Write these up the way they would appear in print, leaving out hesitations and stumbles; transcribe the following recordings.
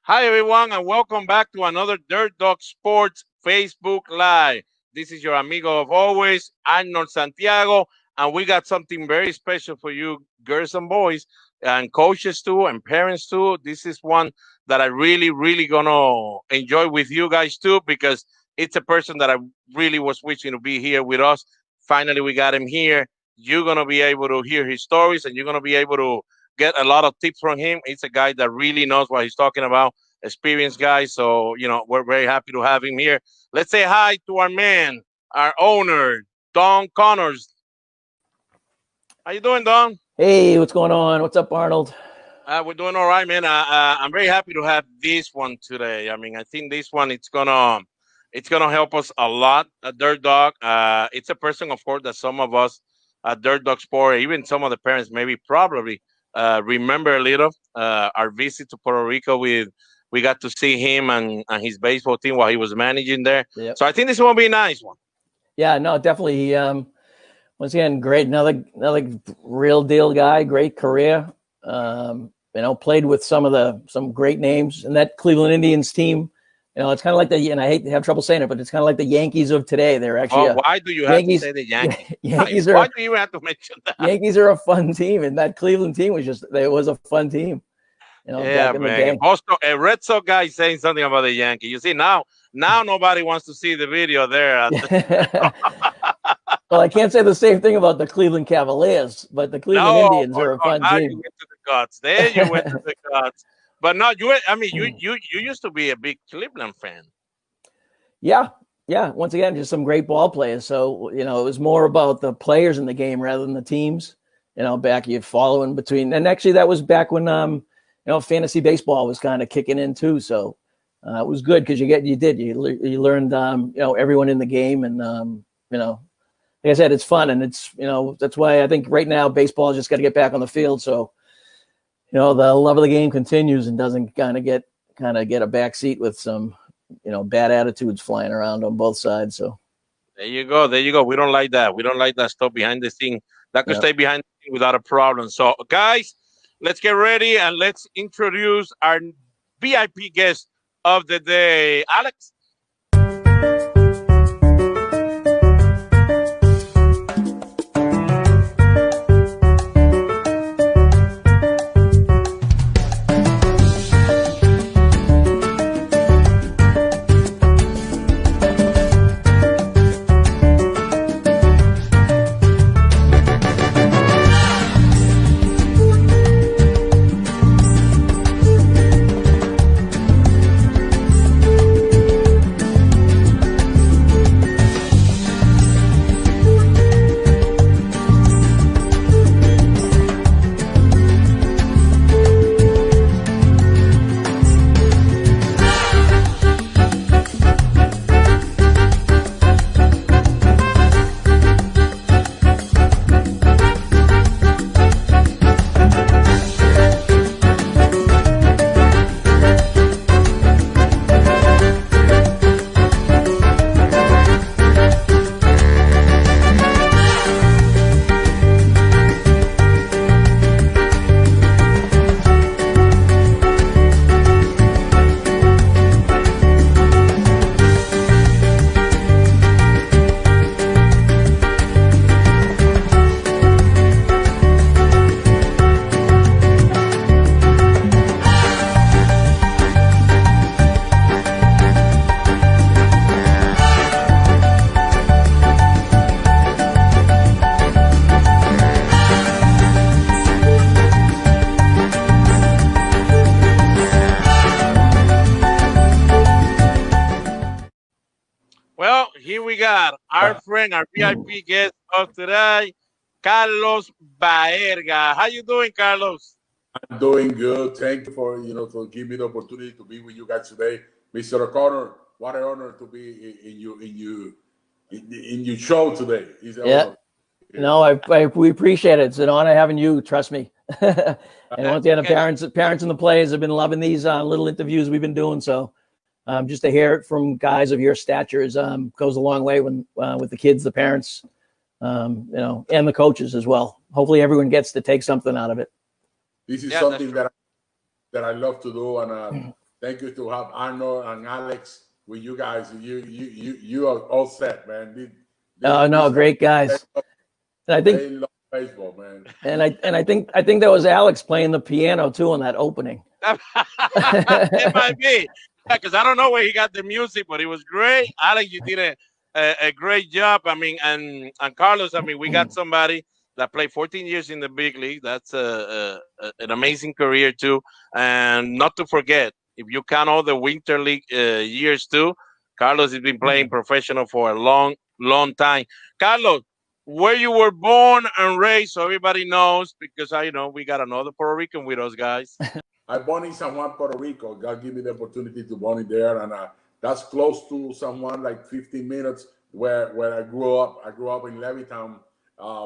Hi, everyone, and welcome back to another Dirt Dog Sports Facebook Live. This is your amigo of always, Arnold Santiago, and we got something very special for you, girls and boys, and coaches too, and parents too. This is one that I really gonna enjoy with you guys too, because it's a person that I really was wishing to be here with us. Finally, we got him here. You're gonna be able to hear his stories, and you're gonna be able to get a lot of tips from him. He's a guy that really knows what he's talking about, experienced guy. So, we're very happy to have him here. Let's say hi to our man, our owner, Don Connors. How you doing, Don? Hey, what's going on? What's up, Arnold? We're doing all right, man. I'm very happy to have this one today. I mean, I think this one it's gonna help us a lot at Dirt Dog. It's a person, of course, that some of us at Dirt Dog Sport, even some of the parents, maybe probably remember a little. Our visit to Puerto Rico with we got to see him and his baseball team while he was managing there. Yep. So I think this will be a nice one. Yeah, no, definitely. Once again, great, another real deal guy, great career. Played with some great names, and that Cleveland Indians team. It's kind of like and I hate to have trouble saying it, but it's kind of like the Yankees of today. They're actually why do you have Yankees, to say the Yankees? Yankees why do you have to mention that? Yankees are a fun team, and that Cleveland team was a fun team. Yeah, back in the man. day. Boston, a Red Sox guy is saying something about the Yankees. You see, now nobody wants to see the video there. Well, I can't say the same thing about the Cleveland Cavaliers, but the Cleveland No, Indians are a fun now you team. went to the guts. There you went to the guts. But no, you used to be a big Cleveland fan. Yeah. Once again, just some great ball players. So, it was more about the players in the game rather than the teams. Back you following between, and actually that was back when fantasy baseball was kind of kicking in too. So it was good because you learned everyone in the game, and like I said, it's fun, and it's that's why I think right now baseball just got to get back on the field. So the love of the game continues and doesn't kind of get a back seat with some bad attitudes flying around on both sides. So there you go. We don't like that. We don't like that stuff behind the scene. That could stay behind the scene without a problem. So, guys, let's get ready and let's introduce our VIP guest of the day, Alex. Well, here we got our friend, our VIP guest of today, Carlos Baerga. How you doing, Carlos? I'm doing good. Thank you for giving me the opportunity to be with you guys today, Mr. O'Connor. What an honor to be in your show today. It's an honor. No, we appreciate it. It's an honor having you. Trust me. And once again, the parents and the players have been loving these little interviews we've been doing. So just to hear it from guys of your stature goes a long way when with the kids, the parents, and the coaches as well. Hopefully, everyone gets to take something out of it. This is something that I love to do, and Thank you to have Arnold and Alex with you guys. You are all set, man. Oh no, These guys, great guys. And I think they love baseball, man. I think that was Alex playing the piano too in that opening. It might be. Yeah, because I don't know where he got the music, but it was great. Alex, you did a great job. I mean, and Carlos, I mean, we got somebody that played 14 years in the big league. That's an amazing career too. And not to forget, if you count all the winter league years too, Carlos has been playing professional for a long time. Carlos, where you were born and raised, so everybody knows, because I know we got another Puerto Rican with us, guys. I born in San Juan, Puerto Rico. God give me the opportunity to born in there, and that's close to San Juan, like 15 minutes where I grew up. I grew up in Levittown,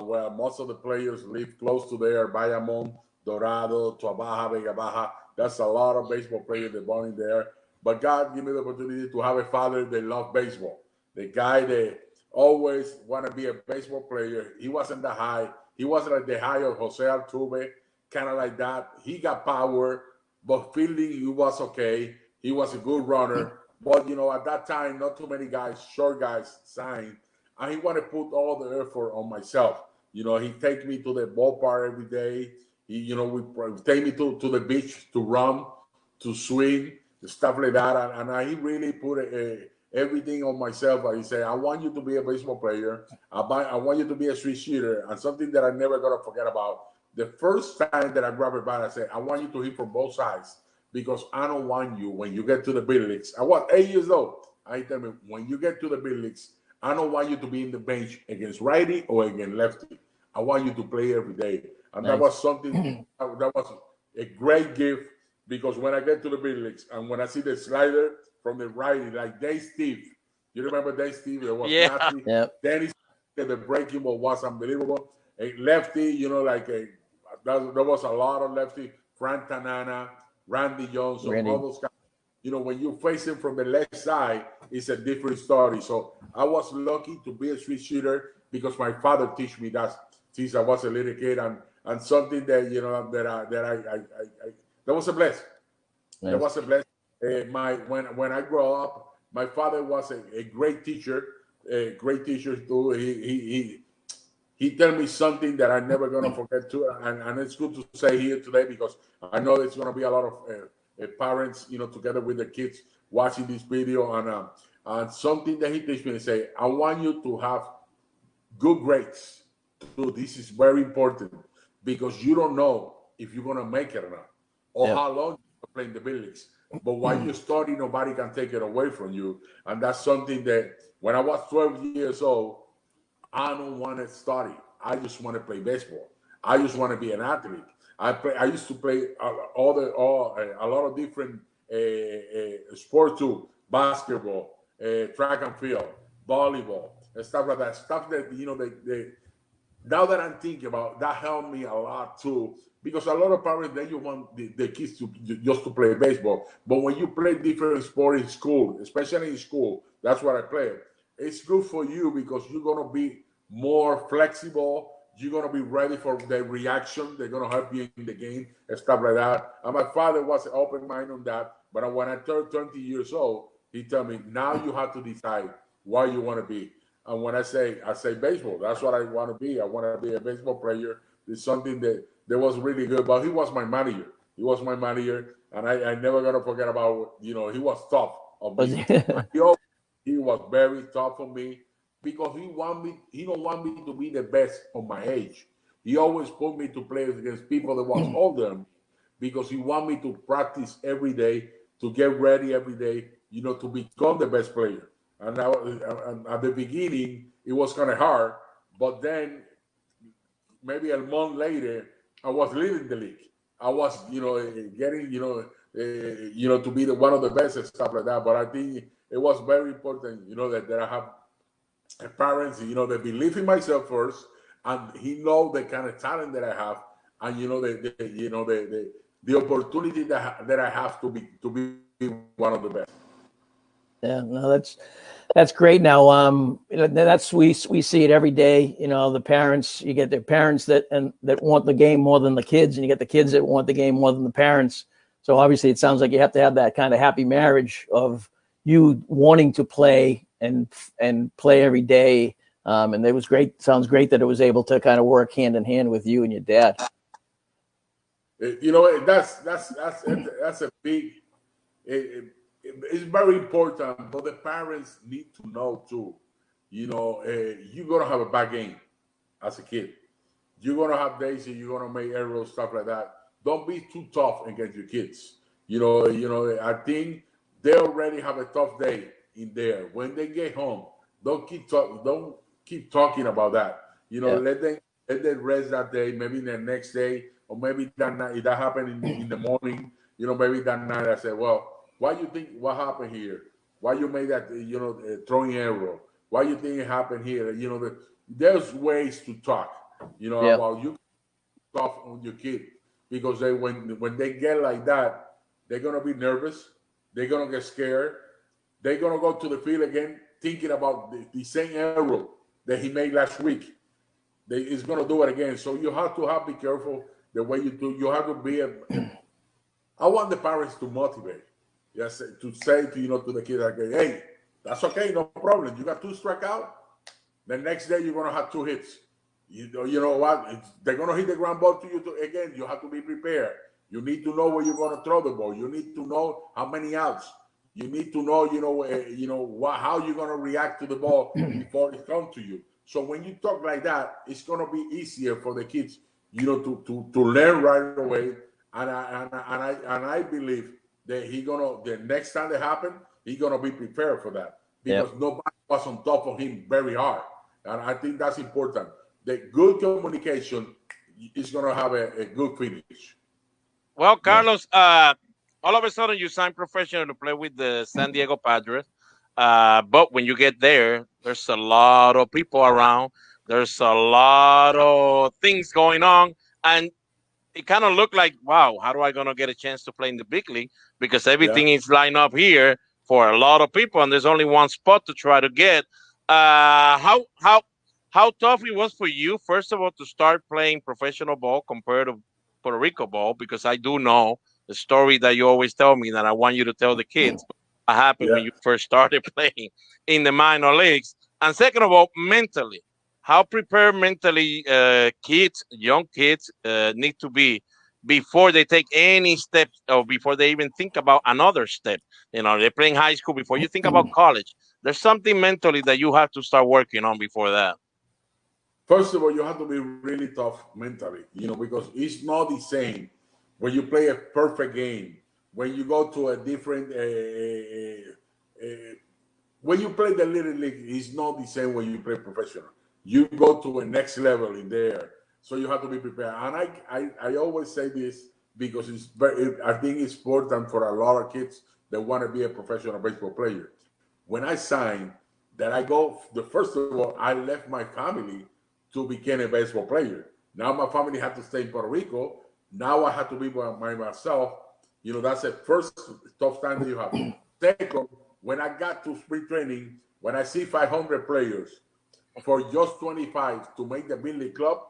where most of the players live close to there. Bayamon, Dorado, Tuabaja, Vega Baja. That's a lot of baseball players that born in there. But God give me the opportunity to have a father that loved baseball. The guy that always want to be a baseball player. He wasn't the high. He wasn't at the high of Jose Altuve, kind of like that. He got power, but fielding, he was okay. He was a good runner. But, you know, at that time, not too many guys, short guys, signed. And he wanted to put all the effort on myself. You know, he take me to the ballpark every day. He, you know, we take me to the beach to run, to swing, stuff like that. And he really put everything on myself. He said, I want you to be a baseball player. I want you to be a switch shooter. And something that I never going to forget about, the first time that I grabbed a bat, I said, I want you to hit from both sides because I don't want you when you get to the big leagues. I was 8 years old. I tell me, when you get to the big leagues, I don't want you to be in the bench against righty or against lefty. I want you to play every day. And Nice. that was something, that was a great gift because when I get to the big leagues and when I see the slider from the righty, like Dave Steve, you remember Dave Steve? It was nasty. Yep. Then the breaking ball was unbelievable. A lefty, you know, like there was a lot of lefty. Frank Tanana, Randy Johnson, all those guys. You know, when you face him from the left side, it's a different story. So I was lucky to be a switch shooter because my father teach me that since I was a little kid, and something that you know that was a blessing. Nice. That was a blessing. When I grew up, my father was a great teacher, too. He told me something that I'm never gonna forget too, and it's good to say here today because I know there's gonna be a lot of parents, you know, together with the kids watching this video, and something that he teach me to say, I want you to have good grades. So this is very important because you don't know if you're gonna make it or not, or how long you're playing the big leagues. But while you're studying, nobody can take it away from you, and that's something that when I was 12 years old. I don't want to study. I just want to play baseball. I just want to be an athlete. I used to play a lot of different sports too, basketball, track and field, volleyball, and stuff like that. Stuff that you know now that I'm thinking about, that helped me a lot too. Because a lot of parents, then you want the kids to just to play baseball. But when you play different sports in school, especially in school, that's what I play. It's good for you because you're going to be more flexible. You're going to be ready for the reaction. They're going to help you in the game and stuff like that. And my father was open mind on that. But when I turned 20 years old, he told me, now you have to decide what you want to be. And when I say baseball, that's what I want to be. I want to be a baseball player. It's something that was really good. But he was my manager. He was my manager. And I never going to forget about, you know, he was tough on me. He was very tough on me because he don't want me to be the best of my age. He always put me to play against people that was older than me because he want me to practice every day, to get ready every day, you know, to become the best player. And at the beginning, it was kind of hard, but then maybe a month later, I was leading the league. I was, you know, getting, to be one of the best and stuff like that. But I think it was very important, you know, that I have parents, you know, that believe in myself first, and he know the kind of talent that I have, and you know the opportunity that I have to be one of the best. Yeah, no, that's great. Now, that's we see it every day. You know, the parents, you get their parents that want the game more than the kids, and you get the kids that want the game more than the parents. So obviously, it sounds like you have to have that kind of happy marriage of you wanting to play and play every day. And it was great. Sounds great that it was able to kind of work hand in hand with you and your dad. You know, that's a big. It's very important, but the parents need to know too. You know, you're gonna have a bad game as a kid. You're gonna have days that you're gonna make errors, stuff like that. Don't be too tough against your kids. I think they already have a tough day in there. When they get home, don't keep talking about that. Let them rest that day, maybe the next day, or maybe that night. If that happened in the morning, maybe that night I said, well, why you think what happened here? Why you made that throwing arrow? Why you think it happened here? There's ways to talk, about you tough on your kid, because when they get like that, they're gonna be nervous, they're gonna get scared, they're gonna go to the field again thinking about the same arrow that he made last week. He's gonna do it again. So you have to be careful the way you do. You have to be I want the parents to motivate. Yes, to say to the kid, like, hey, that's okay, no problem. You got 2 strikeouts. The next day you're gonna have 2 hits. You know what? They're gonna hit the ground ball to you again. You have to be prepared. You need to know where you're gonna throw the ball. You need to know how many outs. You need to know, how you're gonna react to the ball before it comes to you. So when you talk like that, it's gonna be easier for the kids, to learn right away. And I believe that the next time that happen, he's gonna be prepared for that, because nobody was on top of him very hard. And I think that's important. The good communication is gonna have a good finish. Well, Carlos, all of a sudden you sign professional to play with the San Diego Padres. But when you get there, there's a lot of people around. There's a lot of things going on. And it kind of looked like, wow, how do I gonna get a chance to play in the big league? Because everything is lined up here for a lot of people, and there's only one spot to try to get. How tough it was for you, first of all, to start playing professional ball compared to Puerto Rico ball? Because I do know the story that you always tell me that I want you to tell the kids what happened when you first started playing in the minor leagues. And second of all, mentally, how prepared mentally young kids need to be before they take any steps, or before they even think about another step. They're playing high school, before you think about college. There's something mentally that you have to start working on before that. First of all, you have to be really tough mentally, because it's not the same when you play a perfect game, when you go to a different, when you play the little league, it's not the same when you play professional. You go to a next level in there, so you have to be prepared. And I always say this because I think it's important for a lot of kids that want to be a professional baseball player. When I signed, the first of all, I left my family to become a baseball player. Now my family had to stay in Puerto Rico. Now I had to be by myself. That's the first tough time that you have. Second, when I got to spring training, when I see 500 players for just 25 to make the big league club,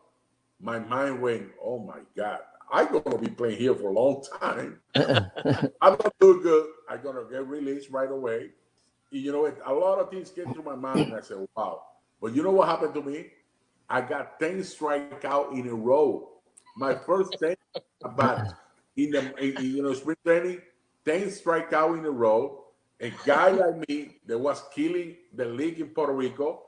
my mind went, oh my God, I'm going to be playing here for a long time. I'm going to do good. I'm going to get released right away. A lot of things came through my mind, and I said, wow. But you know what happened to me? I got 10 strikeouts in a row. My first 10 at in the spring training, 10 strikeouts in a row. A guy like me that was killing the league in Puerto Rico,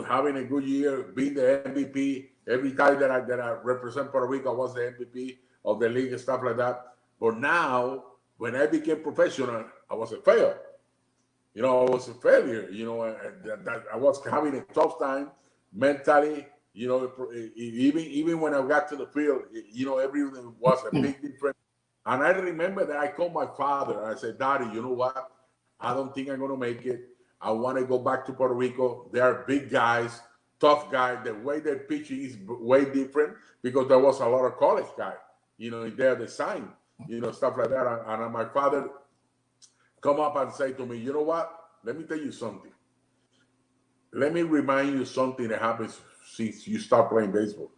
having a good year, being the MVP. Every time that I represent Puerto Rico, I was the MVP of the league and stuff like that. But now, when I became professional, I was a failure. I was a failure. I was having a tough time mentally. Even when I got to the field, everything was a big difference. And I remember that I called my father and I said, Daddy, you know what? I don't think I'm going to make it. I want to go back to Puerto Rico. They are big guys, tough guys. The way they're pitching is way different, because there was a lot of college guys, there they signed, stuff like that. And my father come up and say to me, you know what? Let me tell you something. Let me remind you something that happens since you start playing baseball.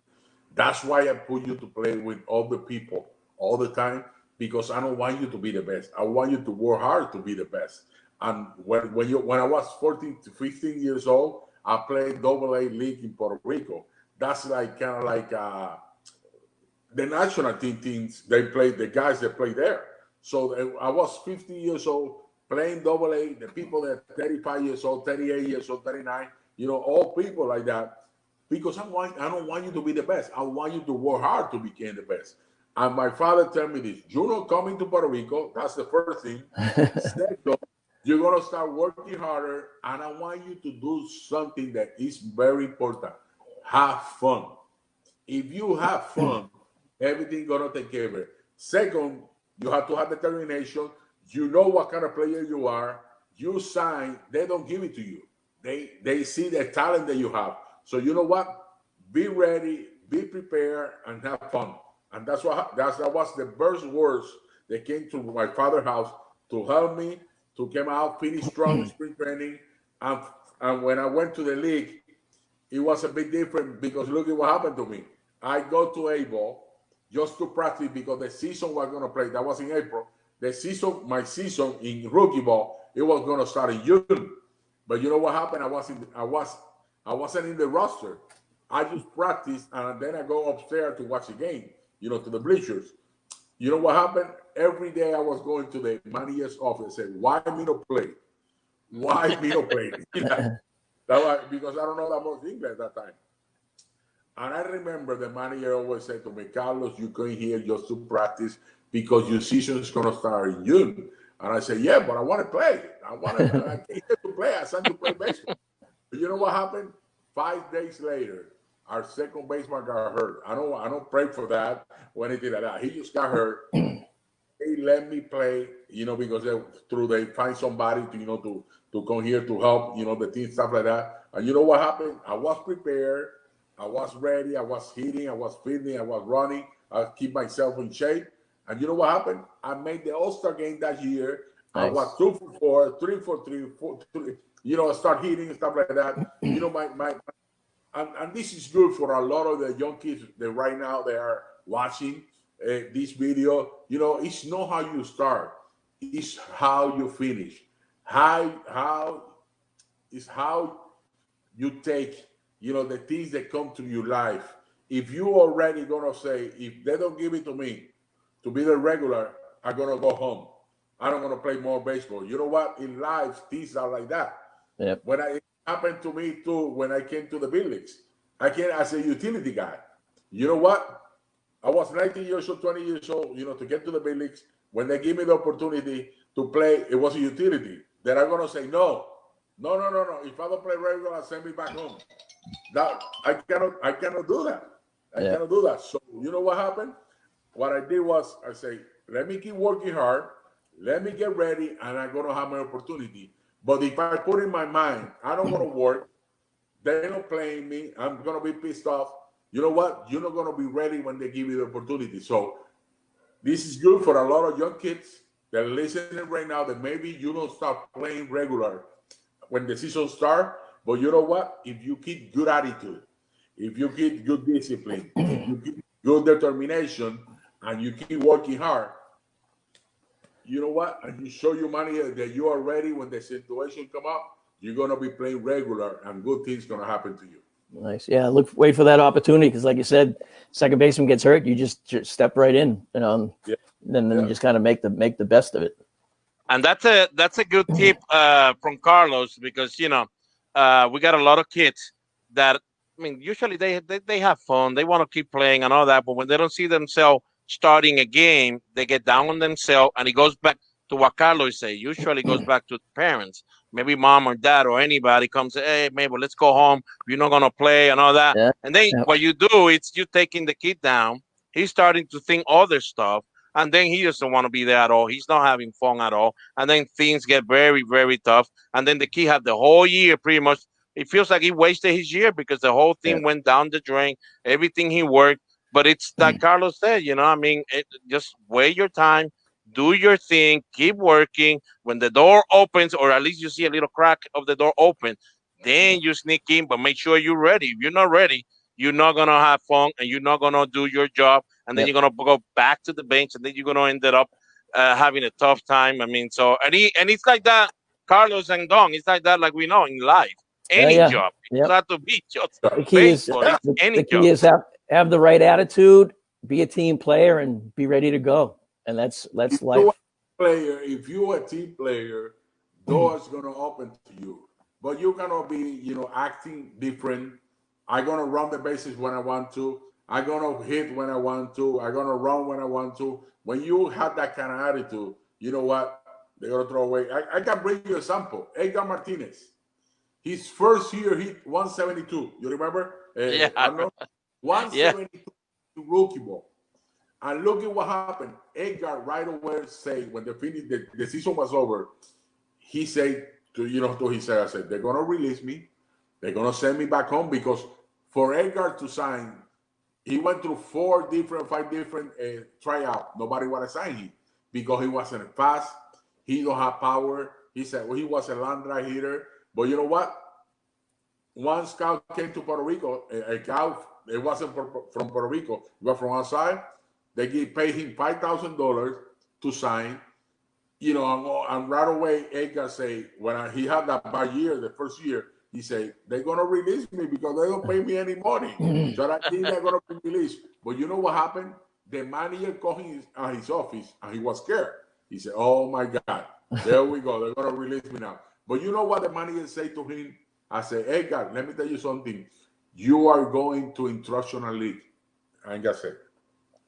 That's why I put you to play with other people all the time, because I don't want you to be the best. I want you to work hard to be the best. And when I was 14 to 15 years old, I played double A league in Puerto Rico. That's like kind of like the national teams they play, the guys that play there. So I was 15 years old playing double A. The people that 35 years old, 38 years old, 39, all people like that. Because I don't want you to be the best. I want you to work hard to become the best. And my father told me this: you're not coming to Puerto Rico. That's the first thing. Second, you're gonna start working harder, and I want you to do something that is very important. Have fun. If you have fun, everything gonna take care of it. Second, you have to have determination. You know what kind of player you are. You sign, they don't give it to you. They see the talent that you have. So you know what? Be ready, be prepared, and have fun. And that was the first words that came to my father's house to help me to come out, finish strong spring training. And when I went to the league, it was a bit different because look at what happened to me. I go to Able just to practice because the season was going to play. That was in April. My season in rookie ball, it was going to start in June. But you know what happened? I wasn't in the roster. I just practiced and then I go upstairs to watch the game, to the bleachers. You know what happened? Every day I was going to the manager's office and said, why me not play? Why me not play? Because I don't know that much English at that time. And I remember the manager always said to me, Carlos, you come here just to practice because your season is going to start in June. And I said, yeah, but I want to play. I came here to play. I signed to play baseball. But you know what happened? 5 days later, our second baseman got hurt. I don't pray for that or anything like that. He just got hurt. They let me play, because they find somebody to come here to help, the team, stuff like that. And you know what happened? I was prepared. I was ready. I was hitting. I was fielding. I was running. I keep myself in shape. And you know what happened? I made the All-Star game that year. Nice. I was 2 for 4, 3 for 3, 4, 3. I start hitting and stuff like that. And this is good for a lot of the young kids that right now they are watching this video. It's not how you start, it's how you finish. How you take, the things that come to your life. If you already gonna say, if they don't give it to me to be the regular, I'm gonna go home. I don't gonna play more baseball. You know what? In life, things are like that. Yep. It happened to me too when I came to the big leagues. I came as a utility guy. You know what? I was 19 years old, 20 years old, to get to the big leagues. When they give me the opportunity to play, it was a utility. Then I'm gonna say no. If I don't play regular, send me back home. That I cannot do that. I cannot do that. So you know what happened? What I did was I say, let me keep working hard, let me get ready, and I'm gonna have my opportunity. But if I put in my mind, I don't want to work, they're not playing me, I'm gonna be pissed off. You know what? You're not gonna be ready when they give you the opportunity. So this is good for a lot of young kids that are listening right now that maybe you don't start playing regular when the season starts. But you know what? If you keep good attitude, if you keep good discipline, if you keep good determination, and you keep working hard, you know what? And you show your money that you are ready when the situation come up, you're going to be playing regular and good things going to happen to you. Nice. Yeah. Wait for that opportunity. Cause like you said, second baseman gets hurt. You just step right in, then you just kind of make the best of it. And that's a good tip from Carlos because, we got a lot of kids that, usually they have fun. They want to keep playing and all that. But when they don't see themselves starting a game, they get down on themselves, and it goes back to what Carlos say. Usually goes back to the parents, maybe mom or dad or anybody comes, hey, maybe let's go home. You're not gonna play and all that. Yeah. And then what you do is you taking the kid down. He's starting to think other stuff, and then he doesn't want to be there at all. He's not having fun at all, and then things get very, very tough. And then the kid had the whole year pretty much. It feels like he wasted his year because the whole thing went down the drain. Everything he worked. But it's like Carlos said, just wait your time, do your thing, keep working. When the door opens, or at least you see a little crack of the door open, then you sneak in, but make sure you're ready. If you're not ready, you're not gonna have fun and you're not gonna do your job, and then you're gonna go back to the bench, and then you're gonna end up having a tough time. I mean, so and it's like that, Carlos and Don. It's like that, like we know in life, any Yeah. job. It doesn't Yep. have to be just The key is baseball. It's any the job. key is have the right attitude, be a team player, and be ready to go. And that's life. Player, if you're a team player, doors gonna open to you. But you're gonna be, acting different. I'm gonna run the bases when I want to. I'm gonna hit when I want to. I'm gonna run when I want to. When you have that kind of attitude, you know what? They're gonna throw away. I can bring you a sample. Edgar Martinez. His first year hit 172. You remember? Yeah, I don't know. yeah. 172 rookie ball. And look at what happened. Edgar right away said when the season was over, he said to himself, I said, they're gonna release me, they're gonna send me back home because for Edgar to sign, he went through five different tryouts. Nobody wanna sign him because he wasn't fast, he don't have power. He said, well, he was a line drive hitter. But you know what? One scout came to Puerto Rico, a scout, it wasn't from Puerto Rico, it was from outside. They paid him $5,000 to sign, and right away Edgar say he had that bad year, the first year, he said they're gonna release me because they don't pay me any money, so I think they're gonna be released. But you know what happened? The manager called him at his office, and he was scared. He said, "Oh my God, there we go. They're gonna release me now." But you know what the manager said to him? I said, "Edgar, let me tell you something. You are going to instructional league." And Edgar said,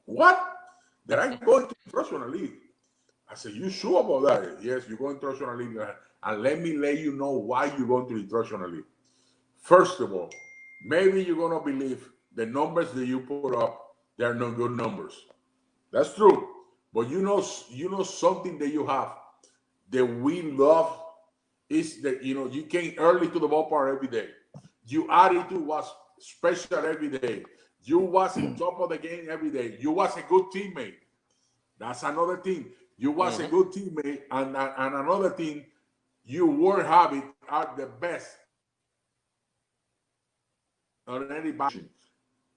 "What? That I'm going to instructional league?" I said, "You sure about that?" "Yes, you're going to instructional league. And let me let you know why you're going to instructional league. First of all, maybe you're going to believe the numbers that you put up, they're not good numbers. That's true. But you know something that you have that we love is that you came early to the ballpark every day. Your attitude was special every day. You was in top of the game every day. You was a good teammate. That's another thing. You was a good teammate, and another thing, you work habit are the best on any position.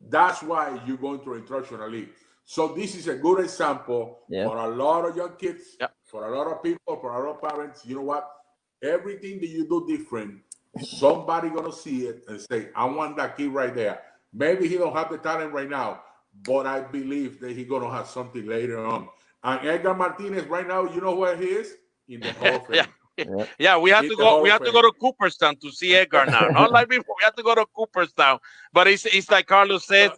That's why you're going to instructional league. So this is a good example for a lot of young kids, Yeah. for a lot of people, for a lot of parents. You know what? Everything that you do different, somebody gonna see it and say, "I want that kid right there." Maybe he don't have the talent right now, but I believe that he's gonna have something later on. And Edgar Martinez right now, you know where he is? In the Hall of Yeah. Fame. Yeah, we have In to the go. Hall We of have to go Fame. to Cooperstown to see Edgar now. Not like before. We have to go to Cooperstown. But it's like Carlos says,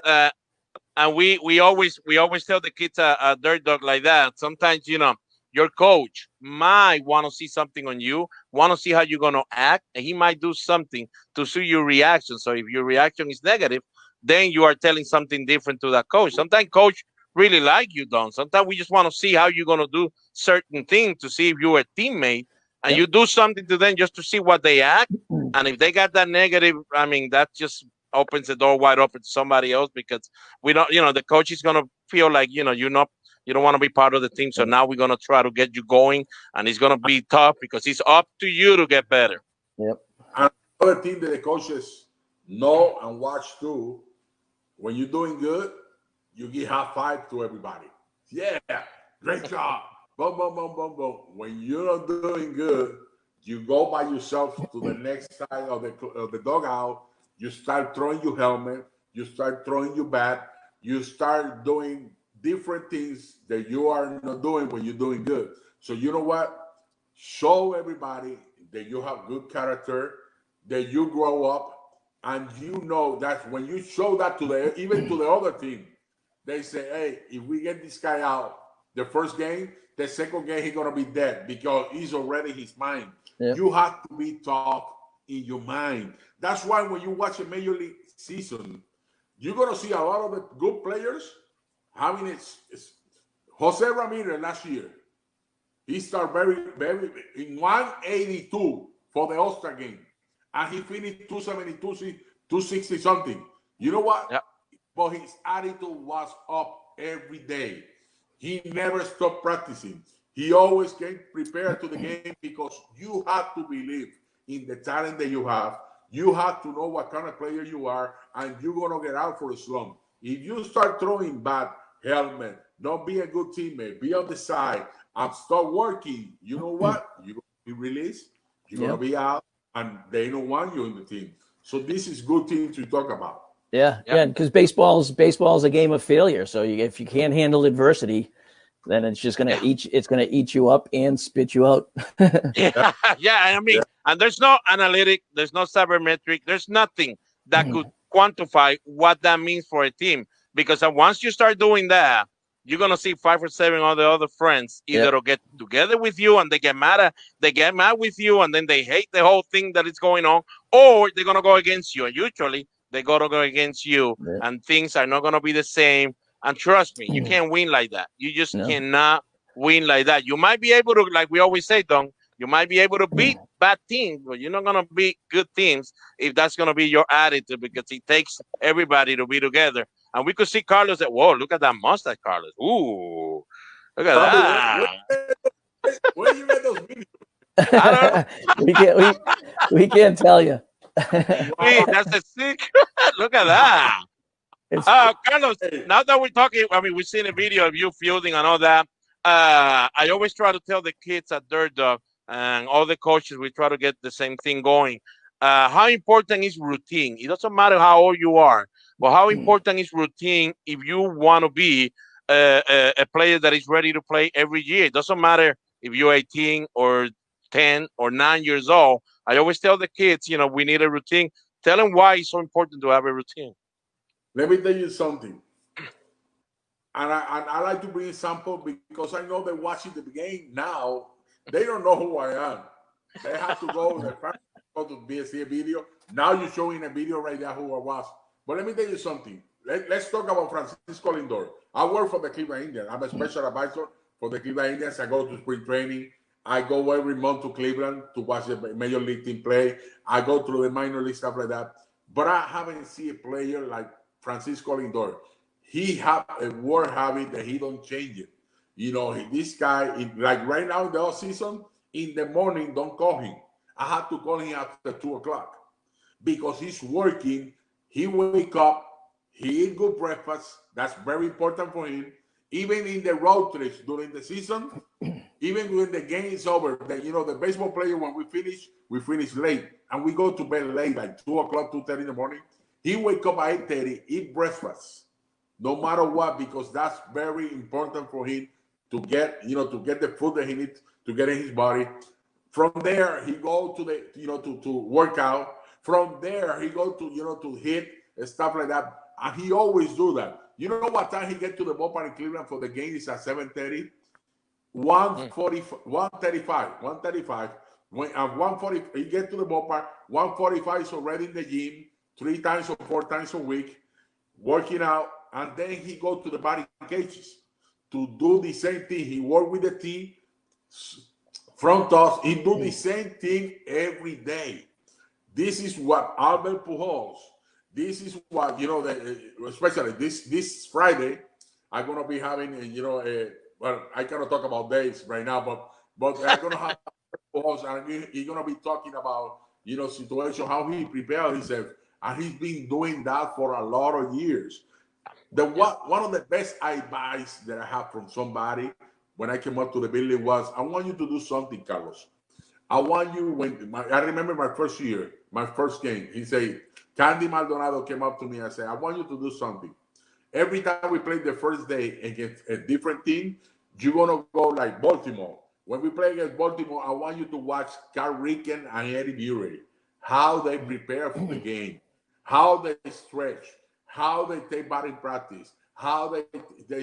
and we always tell the kids a dirt dog like that. Sometimes your coach might want to see something on you, want to see how you're gonna act, and he might do something to see your reaction. So if your reaction is negative, then you are telling something different to that coach. Sometimes coach really like you, Don. Sometimes we just want to see how you're gonna do certain things to see if you're a teammate, and you do something to them just to see what they act. And if they got that negative, I mean, that just opens the door wide open to somebody else because we don't, the coach is gonna feel like you don't want to be part of the team. So now we're gonna try to get you going, and it's gonna be tough because it's up to you to get better. Yep. Another thing that the coaches know and watch too, when you're doing good, you give high five to everybody. Yeah, great job. Boom, boom, boom, boom, boom. When you're not doing good, you go by yourself to the next side of the dugout. You start throwing your helmet. You start throwing your bat. You start doing different things that you are not doing when you're doing good. So you know what? Show everybody that you have good character, that you grow up, and that when you show that even to the other team, they say, "Hey, if we get this guy out the first game, the second game he's gonna be dead because he's already his mind." Yep. You have to be tough in your mind. That's why when you watch a major league season, you're gonna see a lot of the good players having it's Jose Ramirez last year. He started very in 182 for the All-Star game, and he finished 272, 260 something. You know what? Yeah. But his attitude was up every day. He never stopped practicing. He always came prepared to the game because you have to believe in the talent that you have. You have to know what kind of player you are, and you're going to get out for a slump. If you start throwing bad, helmet, don't be a good teammate, be on the side, and start working, you know what? You're going to be released, you're going to be out, and they don't want you in the team. So this is good thing to talk about. Yeah, because baseball's a game of failure. So if you can't handle adversity, then it's just gonna eat you up and spit you out. I mean, and there's no analytic, there's no sabermetric, there's nothing that could quantify what that means for a team. Because once you start doing that, you're gonna see 5 or 7 of the other friends either get together with you and they get mad with you, and then they hate the whole thing that is going on, or they're gonna go against you. And usually they're gonna go against you, and things are not gonna be the same. And trust me, you can't win like that. You just cannot win like that. You might be able to, like we always say, Don, you might be able to beat bad teams, but you're not going to beat good teams if that's going to be your attitude, because it takes everybody to be together. And we could see Carlos that, whoa, look at that mustache, Carlos. Ooh, look at that. Where you get those videos? I don't we can't tell you. That's a secret. Look at that. Carlos, now that we're talking, I mean, we've seen a video of you fielding and all that. I always try to tell the kids at Dirt Dog and all the coaches, we try to get the same thing going. How important is routine? It doesn't matter how old you are, but how important is routine if you want to be a player that is ready to play every year? It doesn't matter if you're 18 or 10 or 9 years old. I always tell the kids, we need a routine. Tell them why it's so important to have a routine. Let me tell you something. And I like to bring a sample because I know they're watching the game now. They don't know who I am. They have to go to see a video. Now you're showing a video right there who I was. But let me tell you something. Let's talk about Francisco Lindor. I work for the Cleveland Indians. I'm a special advisor for the Cleveland Indians. I go to spring training. I go every month to Cleveland to watch the major league team play. I go through the minor league stuff like that. But I haven't seen a player like Francisco Lindor. He have a work habit that he don't change it. This guy, like right now in the off season, in the morning, don't call him. I have to call him after 2 o'clock because he's working. He wake up, he eat good breakfast. That's very important for him. Even in the road trips during the season, even when the game is over, the baseball player, when we finish late and we go to bed late, like 2 o'clock, 2:30 in the morning. He wake up at 8:30, eat breakfast, no matter what, because that's very important for him to get the food that he needs to get in his body. From there, he go to the to work out. From there, he go to hit and stuff like that. And he always do that. You know what time he get to the ballpark in Cleveland for the game is at 7:30, 1:35. When at 1:40 he get to the ballpark, 1:45 is already in the gym 3 times or 4 times a week, working out, and then he go to the batting cages to do the same thing. He work with the team, front toss. He do the same thing every day. This is what Albert Pujols. This is what especially this Friday, I'm gonna be having well, I cannot talk about dates right now, but I'm gonna have Pujols, and he's gonna be talking about situation how he prepared himself. And he's been doing that for a lot of years. One of the best advice that I have from somebody when I came up to the building was, I want you to do something, Carlos. I want you, I remember my first year, my first game, he said, Candy Maldonado came up to me and said, I want you to do something. Every time we play the first day against a different team, you're going to go like Baltimore. When we play against Baltimore, I want you to watch Cal Ripken and Eddie Bury, how they prepare for the game, how they stretch, how they take batting practice, how they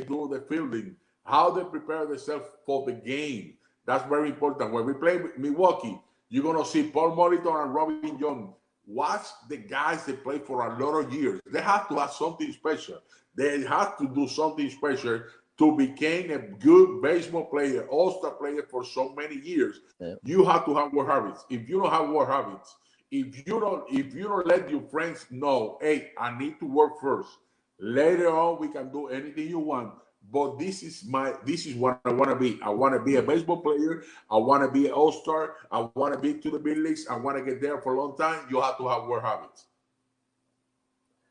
do the fielding, how they prepare themselves for the game. That's very important. When we play Milwaukee, you're going to see Paul Molitor and Robin Young. Watch the guys that play for a lot of years. They have to have something special. They have to do something special to become a good baseball player, all-star player for so many years. Yeah. You have to have work habits. If you don't have work habits, if you don't let your friends know, hey, I need to work first. Later on, we can do anything you want. but this is what I want to be. I want to be a baseball player. I want to be an all-star. I want to be to the big leagues. I want to get there for a long time. You have to have work habits.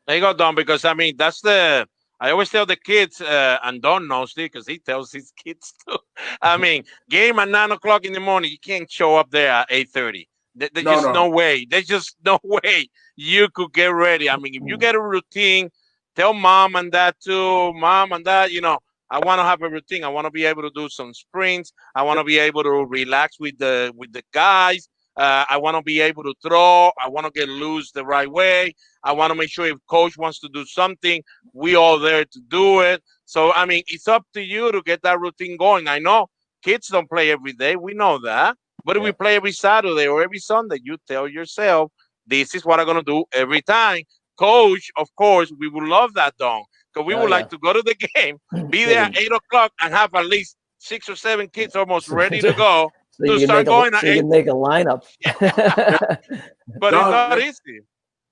There you go, Don, because I mean, I always tell the kids, and Don knows this because he tells his kids too. I mean, game at 9 o'clock in the morning, you can't show up there at 8:30. There's No, just no. no way. There's just no way you could get ready. I mean, if you get a routine, tell mom and dad too. Mom and dad, I want to have a routine. I want to be able to do some sprints. I want to be able to relax with the guys. I want to be able to throw. I want to get loose the right way. I want to make sure if coach wants to do something, we all there to do it. So, I mean, it's up to you to get that routine going. I know kids don't play every day. We know that. But if we play every Saturday or every Sunday, you tell yourself, this is what I'm going to do every time. Coach, of course, we would love that, Don, because we would like to go to the game, be there at 8 o'clock, and have at least 6 or 7 kids almost ready to go so you can make a lineup. But it's not easy.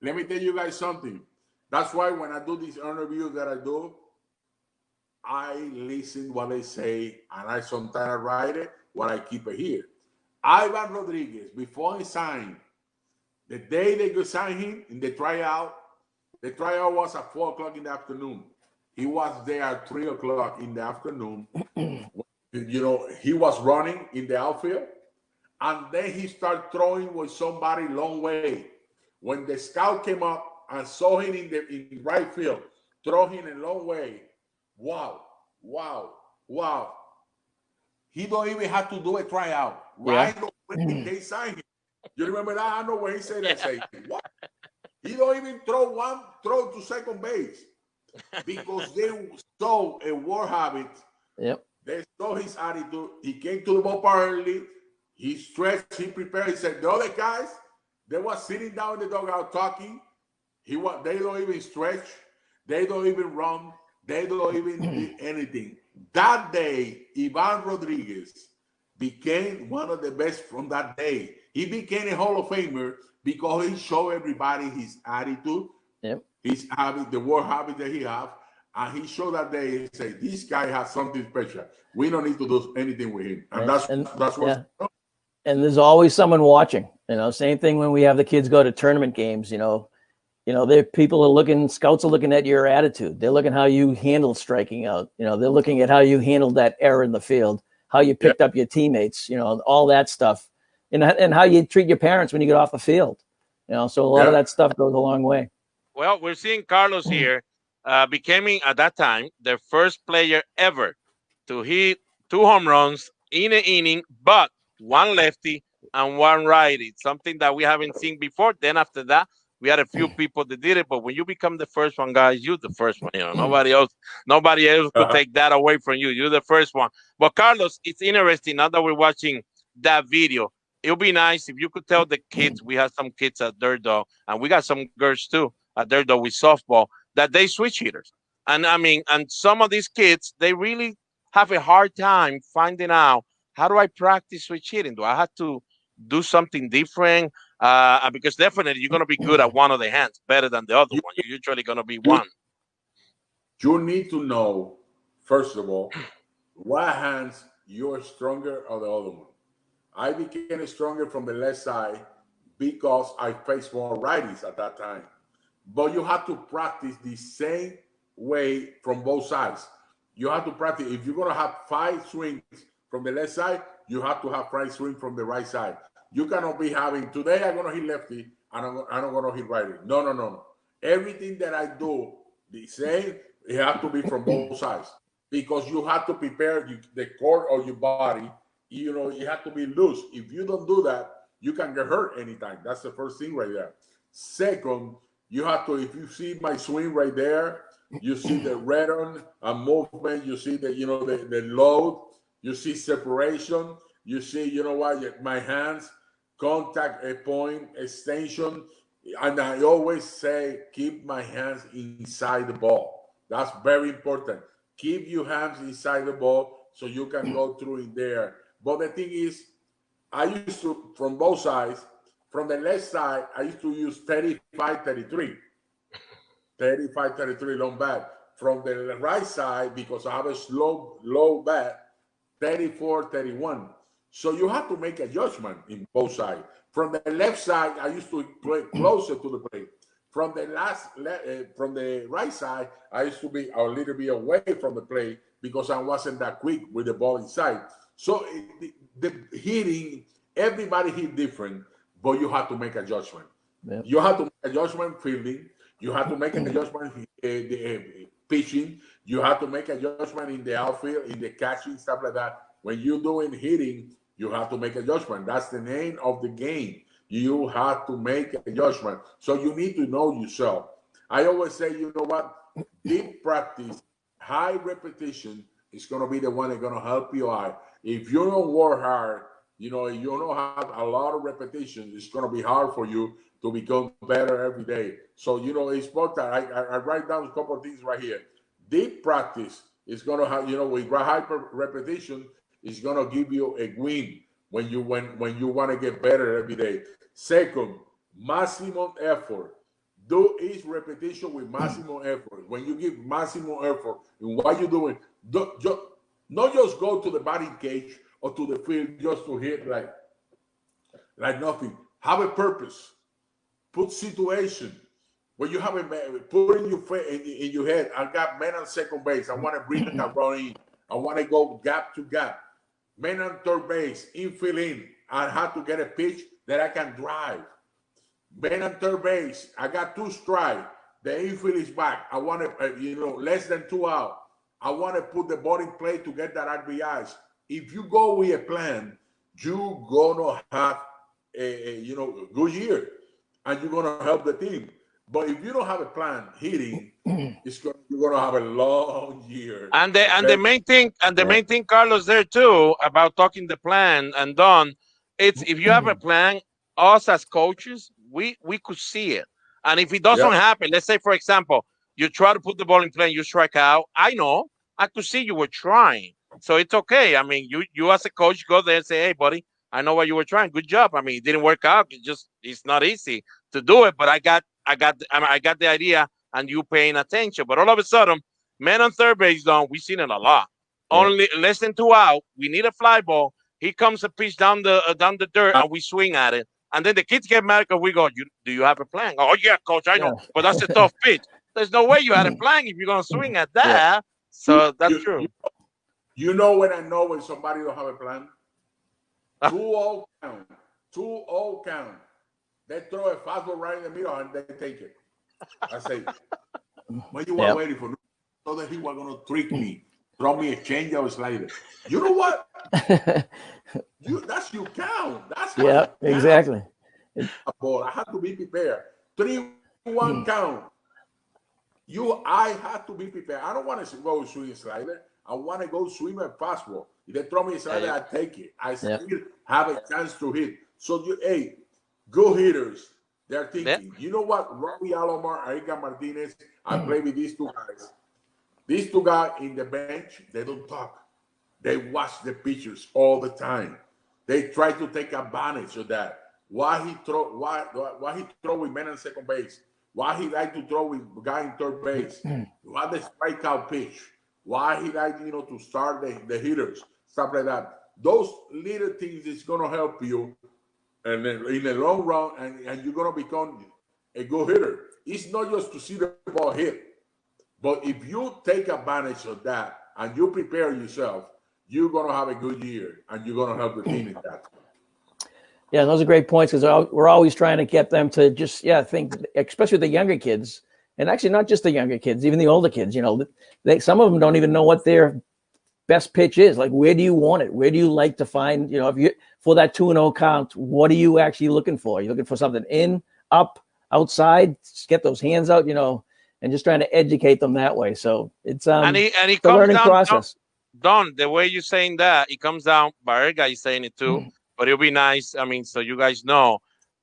Let me tell you guys something. That's why when I do these interviews that I do, I listen what they say, and I sometimes write it, what I keep it here. Ivan Rodriguez, before he signed, the day they could sign him in the tryout was at 4 o'clock in the afternoon. He was there at 3 o'clock in the afternoon. He was running in the outfield, and then he started throwing with somebody long way. When the scout came up and saw him in right field, throw him a long way. Wow. He don't even have to do a tryout. Right away, they signed him. You remember that? I know when he said that. Say, what? He don't even throw to second base because they saw a war habit. Yep. They saw his attitude. He came to the ballpark early. He stretched. He prepared. He said, the other guys, they were sitting down in the dugout talking. They don't even stretch. They don't even run. They don't even do anything. That day, Ivan Rodriguez became one of the best from that day. He became a Hall of Famer because he showed everybody his attitude, his habit, the work habit that he have, and he showed that day. He said, "This guy has something special. We don't need to do anything with him." And that's what. Yeah. And there's always someone watching. Same thing when we have the kids go to tournament games. Scouts are looking at your attitude. They're looking how you handle striking out. They're looking at how you handled that error in the field, how you picked up your teammates, all that stuff, and how you treat your parents when you get off the field. So a lot of that stuff goes a long way. Well, we're seeing Carlos here becoming at that time the first player ever to hit 2 home runs in an inning, but 1 lefty and 1 righty, something that we haven't seen before. Then after that, we had a few people that did it, but when you become the first one, guys, you're the first one. Nobody else could take that away from you. You're the first one. But Carlos, it's interesting now that we're watching that video. It would be nice if you could tell the kids, we have some kids at Dirt Dog, and we got some girls too at Dirt Dog with softball, that they switch hitters. And I mean, and some of these kids, they really have a hard time finding out, how do I practice switch hitting? Do I have to do something different? Because definitely you're going to be good at one of the hands, better than the other one. You're usually going to be one. You need to know, first of all, what hands you're stronger or the other one. I became stronger from the left side because I faced more righties at that time. But you have to practice the same way from both sides. You have to practice. If you're going to have 5 swings from the left side, you have to have 5 swings from the right side. You cannot be having, today I'm going to hit lefty, and I'm going to hit righty. No. Everything that I do, the same, it has to be from both sides. Because you have to prepare the core of your body. You have to be loose. If you don't do that, you can get hurt anytime. That's the first thing right there. Second, you have to, if you see my swing right there, you see the rhythm and movement, you see the load, you see separation, you see, my hands, contact a point, extension. And I always say, keep my hands inside the ball. That's very important. Keep your hands inside the ball so you can go through in there. But the thing is, I used to, from both sides, from the left side, I used to use 35, 33 long bat. from the right side, because I have a low bat, 34, 31. So you have to make a judgment in both sides. From the left side, I used to play closer to the plate. From from the right side, I used to be a little bit away from the plate because I wasn't that quick with the ball inside. So the hitting, everybody hit different, but you have to make a judgment. Yep. You have to make a judgment fielding. You have to make a judgment pitching. You have to make a judgment in the outfield, in the catching, stuff like that. When you're doing hitting, you have to make a judgment. That's the name of the game. You have to make a judgment. So you need to know yourself. I always say, you know what? Deep practice, high repetition is going to be the one that's going to help you out. If you don't work hard, you know, you don't have a lot of repetition, it's going to be hard for you to become better every day. So, you know, it's important. I write down a couple of things right here. Deep practice is going to have, you know, with high repetition, it's going to give you a win when you want to get better every day. Second, maximum effort. Do each repetition with maximum effort. When you give maximum effort in what you're doing, not just go to the batting cage or to the field just to hit like nothing. Have a purpose. Put situation. When you have a put in your head, I got man on second base. I want to bring the run in. I want to go gap to gap. Man on third base, infield in. I have to get a pitch that I can drive. Man on third base, I got 2 strikes. The infield is back. I want to, less than 2 out. I want to put the ball in play to get that RBIs. If you go with a plan, you're gonna have a good year, and you're gonna help the team. But if you don't have a plan, hitting, you're gonna have a long year. And the main thing, Carlos, there too about talking the plan and done. It's if you have a plan, us as coaches, we could see it. And if it doesn't happen, let's say for example, you try to put the ball in play and you strike out. I know I could see you were trying, so it's okay. I mean, you as a coach go there and say, hey, buddy, I know what you were trying. Good job. I mean, it didn't work out. It's not easy to do it, but I got the idea, and you paying attention. But all of a sudden, man on third base, we've seen it a lot. Yeah. Only less than 2 out. We need a fly ball. He comes a pitch down the dirt, and we swing at it. And then the kids get mad because we go, do you have a plan? Oh, yeah, coach, I know. But that's a tough pitch. There's no way you had a plan if you're going to swing at that. Yeah. So that's true. You know when I know when somebody don't have a plan? 2-0 count. 2-0 count. They throw a fastball right in the middle and they take it. I say, what you were waiting for? So that he was going to trick me. Throw me a change or a slider. You know what? That's your count. That's exactly. I have to be prepared. 3-1 count. I have to be prepared. I don't want to go swing a slider. I want to go swing a fastball. If they throw me a slider, I take it. I still have a chance to hit. So good hitters, they're thinking, you know what? Robbie Alomar, Erica Martinez, I play with these 2 guys. These 2 guys in the bench, they don't talk. They watch the pitchers all the time. They try to take advantage of that. Why he throw with men on second base? Why he like to throw with guy in third base? Why the strikeout pitch? Why he like to start the hitters, stuff like that. Those little things is gonna help you, and then in the long run, and you're gonna become a good hitter. It's not just to see the ball hit, but if you take advantage of that and you prepare yourself, you're gonna have a good year, and you're gonna help the team in that. Yeah, those are great points, because we're always trying to get them to just think, especially the younger kids, and actually not just the younger kids, even the older kids. Some of them don't even know what their best pitch is. Like, where do you want it? Where do you like to find? If you for that 2-0 count, what are you actually looking for? You're looking for something in, up, outside. Just get those hands out, and just trying to educate them that way. So it's and it the comes learning down, process. Don, the way you're saying that, it comes down. Baerga is saying it too. But it'll be nice. I mean, so you guys know,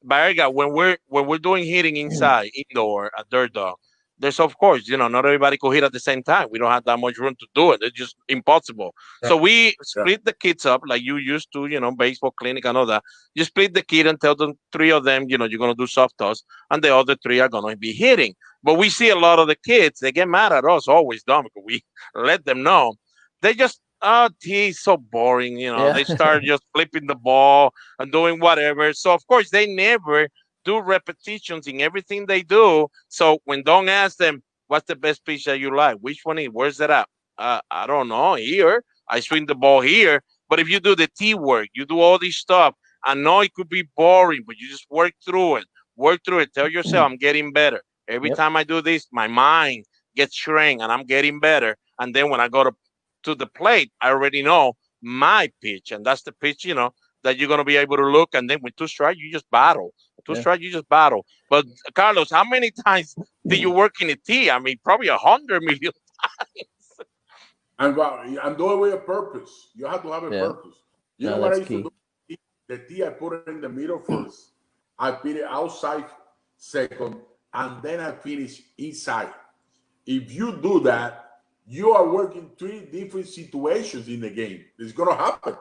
Baerga, when we're doing hitting inside, indoor at Dirt Dog, there's of course, not everybody could hit at the same time. We don't have that much room to do it. It's just impossible. So we split the kids up like you used to, baseball clinic and all that. You split the kid and tell them 3 of them, you're gonna do soft toss, and the other 3 are gonna be hitting. But we see a lot of the kids, they get mad at us always, Dom, because we let them know. They just, oh, he's so boring. They start just flipping the ball and doing whatever. So, of course, they never do repetitions in everything they do. So when Don asks them, what's the best pitch that you like? Which one is? Where's that at? I don't know. Here. I swing the ball here. But if you do the T work, you do all this stuff. I know it could be boring, but you just work through it. Work through it. Tell yourself, I'm getting better. Every time I do this, my mind gets shrank and I'm getting better. And then when I go to the plate, I already know my pitch. And that's the pitch, that you're going to be able to look. And then with two strikes, you just battle. Two strikes, you just battle. But Carlos, how many times did you work in a tee? I mean, probably 100 million times. And do it with a purpose. You have to have a purpose. You know what I used to do? The tee, I put it in the middle first. I put it outside second, and then I finish inside. If you do that, you are working 3 different situations in the game. It's going to happen.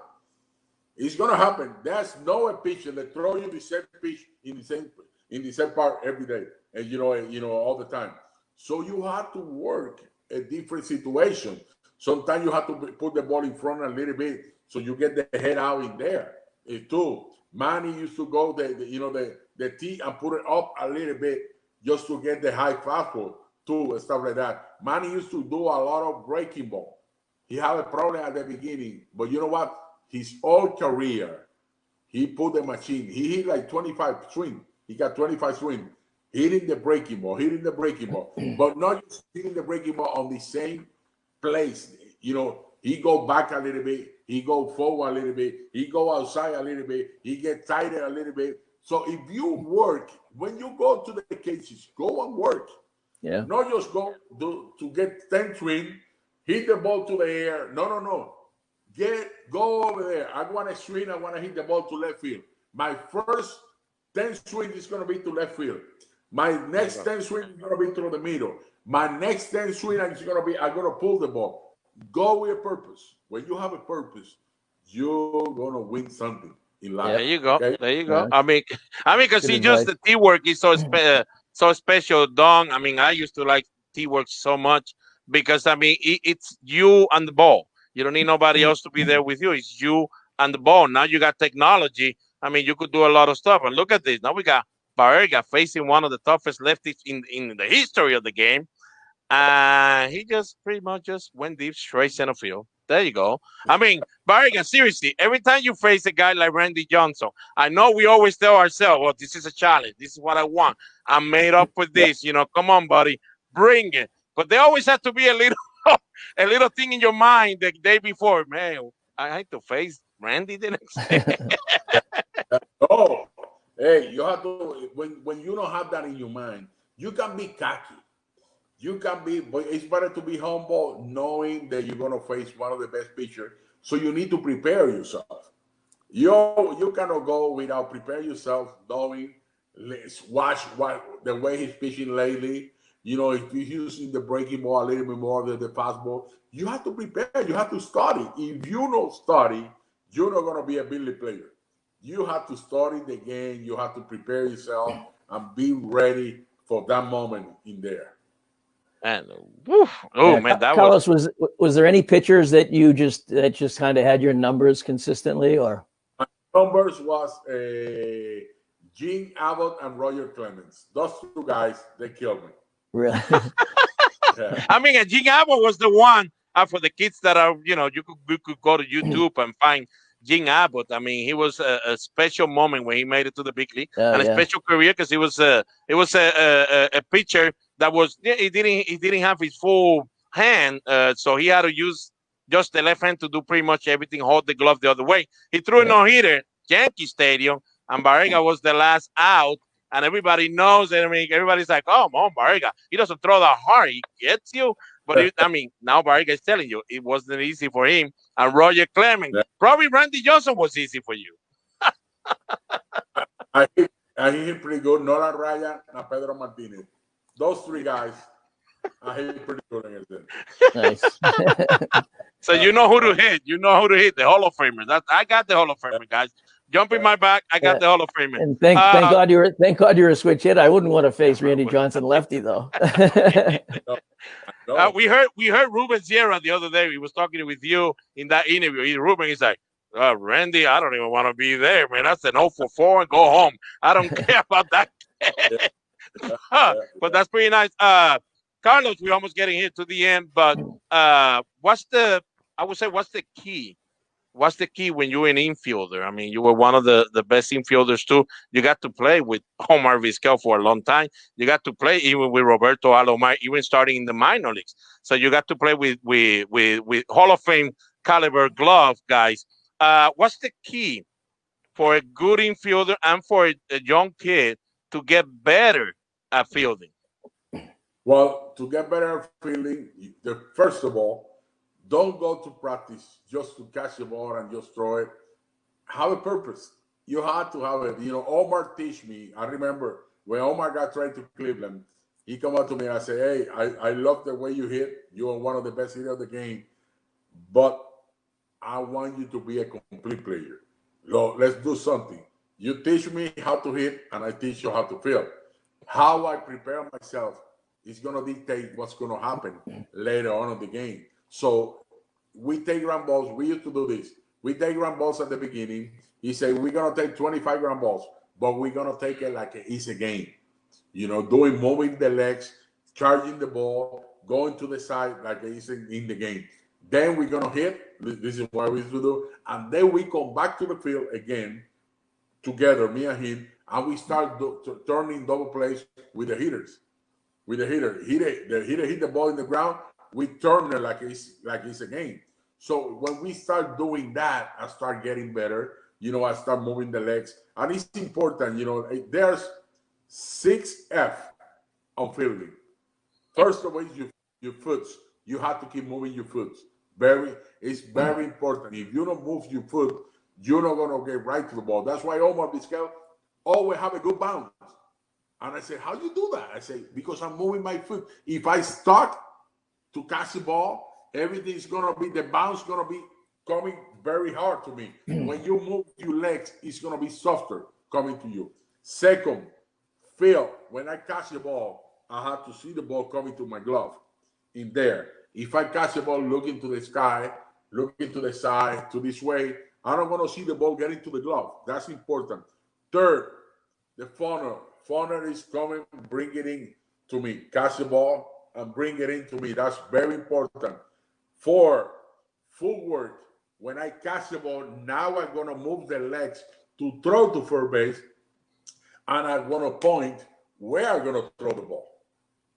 It's going to happen. There's no pitcher that throw you the same pitch in the same part every day, and all the time. So you have to work a different situation. Sometimes you have to put the ball in front a little bit so you get the head out in there. Too. Manny used to go the tee and put it up a little bit just to get the high fastball too and stuff like that. Manny used to do a lot of breaking ball. He had a problem at the beginning, but you know what? His whole career, he put the machine. He hit like 25 swing. He got 25 swing, hitting the breaking ball, but not just hitting the breaking ball on the same place. He go back a little bit, he go forward a little bit, he go outside a little bit, he get tighter a little bit. So if you work, when you go to the cases, go and work. Yeah. Not just go to get 10 swing, hit the ball to the air. No. Go over there. I want to swing. I want to hit the ball to left field. My first 10 swing is going to be to left field. My next 10 swing is going to be through the middle. My next 10 swing is going to be, I'm going to pull the ball. Go with a purpose. When you have a purpose, you're going to win something in life. There you go. Okay? There you go. Yeah. I mean, because see, just the teamwork is so special, Don. I mean, I used to like teamwork so much because, I mean, it's you and the ball. You don't need nobody else to be there with you. It's you and the ball. Now you got technology. I mean, you could do a lot of stuff. And look at this. Now we got Baerga facing one of the toughest lefties in the history of the game. He just pretty much just went deep straight center field. There you go. I mean, Baerga, seriously, every time you face a guy like Randy Johnson, I know we always tell ourselves, well, this is a challenge. This is what I want. I'm made up for this. Come on, buddy. Bring it. But there always has to be a little thing in your mind the day before. Man, I had to face Randy the next day. Oh, hey, you have to, when you don't have that in your mind, you can be cocky. You can be, but it's better to be humble knowing that you're going to face one of the best pitchers. So you need to prepare yourself. You cannot go without prepare yourself, knowing, watch the way he's pitching lately. If you're using the breaking ball a little bit more than the fastball, you have to prepare. You have to study. If you don't study, you're not going to be a Billy player. You have to study the game. You have to prepare yourself and be ready for that moment in there. And man, that Carlos, was there any pitchers that just kind of had your numbers consistently, or? My numbers was Gene Abbott and Roger Clemens. Those 2 guys, they killed me. Really? Yeah. I mean, Gene Abbott was the one for the kids that are, you could go to YouTube and find Gene Abbott. I mean, he was a special moment when he made it to the big league, and a special career because he was a pitcher that was he didn't have his full hand, so he had to use just the left hand to do pretty much everything. Hold the glove the other way. He threw a no-hitter, Yankee Stadium, and Baerga was the last out. And everybody knows it. I mean, everybody's like, "Oh, Baerga, he doesn't throw that hard. He gets you." But now Baerga is telling you it wasn't easy for him. And Roger Clemens, probably Randy Johnson was easy for you. I hit pretty good. Nolan Ryan and Pedro Martinez. Those 3 guys, I hit pretty good against them. Nice. So you know who to hit. You know who to hit. The Hall of Famers. I got the Hall of Famer, guys. Jump in my back. I got the Hall of Fame. And thank God you're a switch hit. I wouldn't want to face Randy Johnson lefty though. No. We heard Ruben Sierra the other day. He was talking with you in that interview. Ruben, he's like, Randy, I don't even want to be there, man. That's an 0 for 4 and go home. I don't care about that. But that's pretty nice. Carlos, we're almost getting here to the end, but what's the key? What's the key when you're an infielder? I mean, you were one of the best infielders too. You got to play with Omar Vizquel for a long time. You got to play even with Roberto Alomar, even starting in the minor leagues. So you got to play with Hall of Fame caliber glove guys. What's the key for a good infielder and for a young kid to get better at fielding? Well, to get better at fielding, first of all, don't go to practice just to catch the ball and just throw it. Have a purpose. You have to have it. Omar teach me. I remember when Omar got traded to Cleveland, he come up to me and I say, hey, I love the way you hit. You are one of the best hitters of the game, but I want you to be a complete player. Let's do something. You teach me how to hit, and I teach you how to field. How I prepare myself is going to dictate what's going to happen later on in the game. So we take ground balls. We used to do this. We take ground balls at the beginning. He said, we're going to take 25 ground balls, but we're going to take it like it's a game. Moving the legs, charging the ball, going to the side like it's in the game. Then we're going to hit. This is what we used to do. And then we come back to the field again together, me and him, and we start turning double plays with the hitters. With the hitter. The hitter hit the ball in the ground. We turn it like it's a game. So when we start doing that, I start getting better. I start moving the legs. And it's important, there's 6F on fielding. First of all, your foot. You have to keep moving your foot. It's very important. If you don't move your foot, you're not going to get right to the ball. That's why Omar Vizquel always have a good bounce. And I said, how do you do that? I say, because I'm moving my foot. If I start to catch the ball, everything's going to be, the bounce going to be coming very hard to me. When you move your legs, it's going to be softer coming to you. Second, feel, when I catch the ball, I have to see the ball coming to my glove in there. If I catch the ball looking to the sky, looking to the side, to this way, I don't want to see the ball getting to the glove. That's important. Third, the funnel. Funnel is coming, bring it in to me. Catch the ball and bring it in to me. That's very important. 4, footwork. When I catch the ball, now I'm going to move the legs to throw to first base, and I'm going to point where I'm going to throw the ball.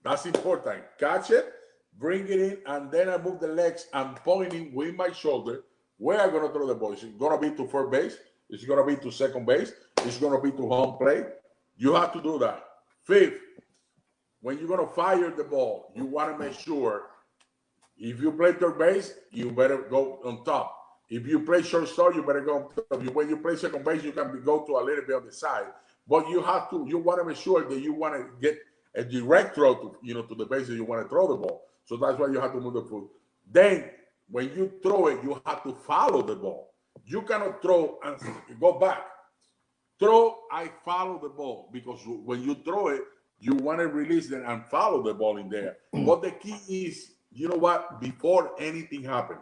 That's important. Catch it, bring it in, and then I move the legs and pointing with my shoulder where I'm going to throw the ball. Is it going to be to first base? Is it going to be to second base? Is it going to be to home plate? You have to do that. 5th, when you're going to fire the ball, you want to make sure if you play third base, you better go on top. If you play shortstop, you better go on top. When you play second base, you can go to a little bit on the side. But you want to make sure that you want to get a direct throw to the base that you want to throw the ball. So that's why you have to move the foot. Then when you throw it, you have to follow the ball. You cannot throw and go back. I follow the ball, because when you throw it, you want to release it and follow the ball in there. But the key is, before anything happens,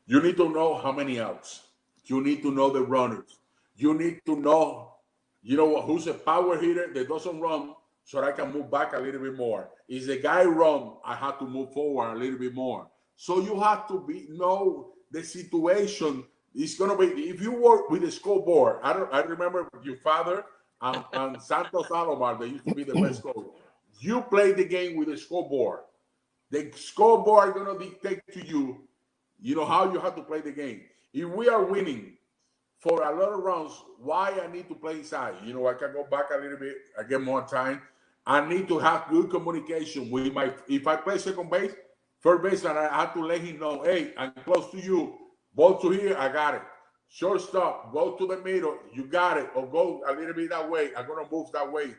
you need to know how many outs. You need to know the runners. You need to know, who's a power hitter that doesn't run, so I can move back a little bit more. Is the guy run, I have to move forward a little bit more. So you have to know the situation. It's going to be, if you work with a scoreboard, I remember your father and Santos Alomar, they used to be the best coach. You play the game with a scoreboard. The scoreboard is going to dictate to you, how you have to play the game. If we are winning for a lot of runs, why I need to play inside? I can go back a little bit, I get more time. I need to have good communication with if I play second base, first baseman, I have to let him know, hey, I'm close to you. Ball to here, I got it. Shortstop, go to the middle, you got it. Or go a little bit that way, I'm going to move that way.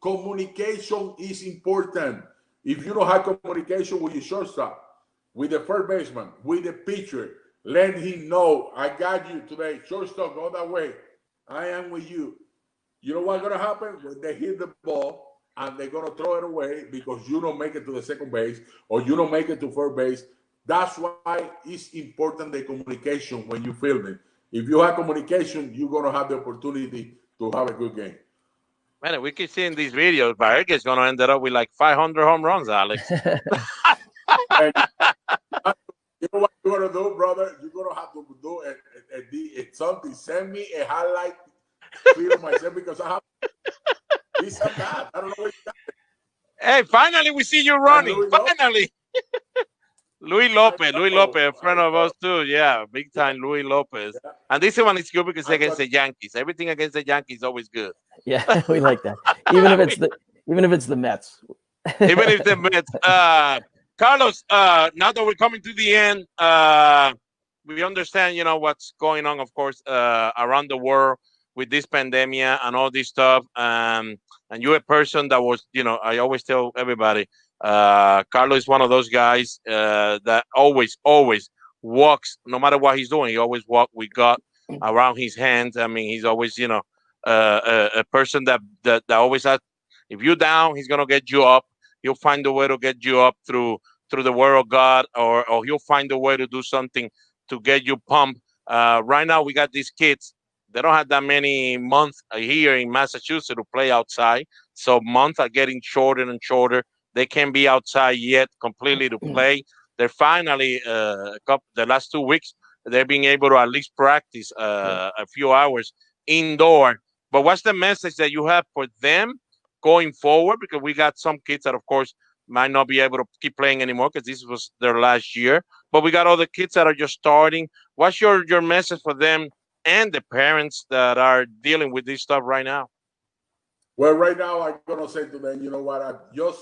Communication is important. If you don't have communication with your shortstop, with the first baseman, with the pitcher, let him know, I got you today. Shortstop, go that way. I am with you. You know what's going to happen? When they hit the ball and they're going to throw it away because you don't make it to the second base or you don't make it to first base. That's why it's important, the communication when you're filming. If you have communication, you're going to have the opportunity to have a good game. Man, we keep seeing these videos. Baerga is going to end up with like 500 home runs, Alex. And you know what you're going to do, brother? You're going to have to do something. Send me a highlight video of myself because I have this and that. I don't know what you got. Hey, finally we see you running. Finally. Luis Lopez, a friend of us too. Yeah, big time Luis Lopez. Yeah. And this one is good because it's against the Yankees. Everything against the Yankees is always good. Yeah, we like that. Even if it's the Mets. Even if the Mets. Carlos, now that we're coming to the end, we understand, what's going on, of course, around the world with this pandemic and all this stuff. And you're a person that was, I always tell everybody, Carlos is one of those guys that always walks, no matter what he's doing. He always walks with God around his hands. I mean, he's always, a person that always has. If you're down, he's gonna get you up. He'll find a way to get you up through the word of God, or he'll find a way to do something to get you pumped. Right now, we got these kids. They don't have that many months here in Massachusetts to play outside. So months are getting shorter and shorter. They can't be outside yet completely to play. They're finally, the last 2 weeks, they're being able to at least practice a few hours indoor. But what's the message that you have for them going forward? Because we got some kids that, of course, might not be able to keep playing anymore because this was their last year. But we got other kids that are just starting. What's your message for them and the parents that are dealing with this stuff right now? Well, right now, I'm going to say to them, you know what, I just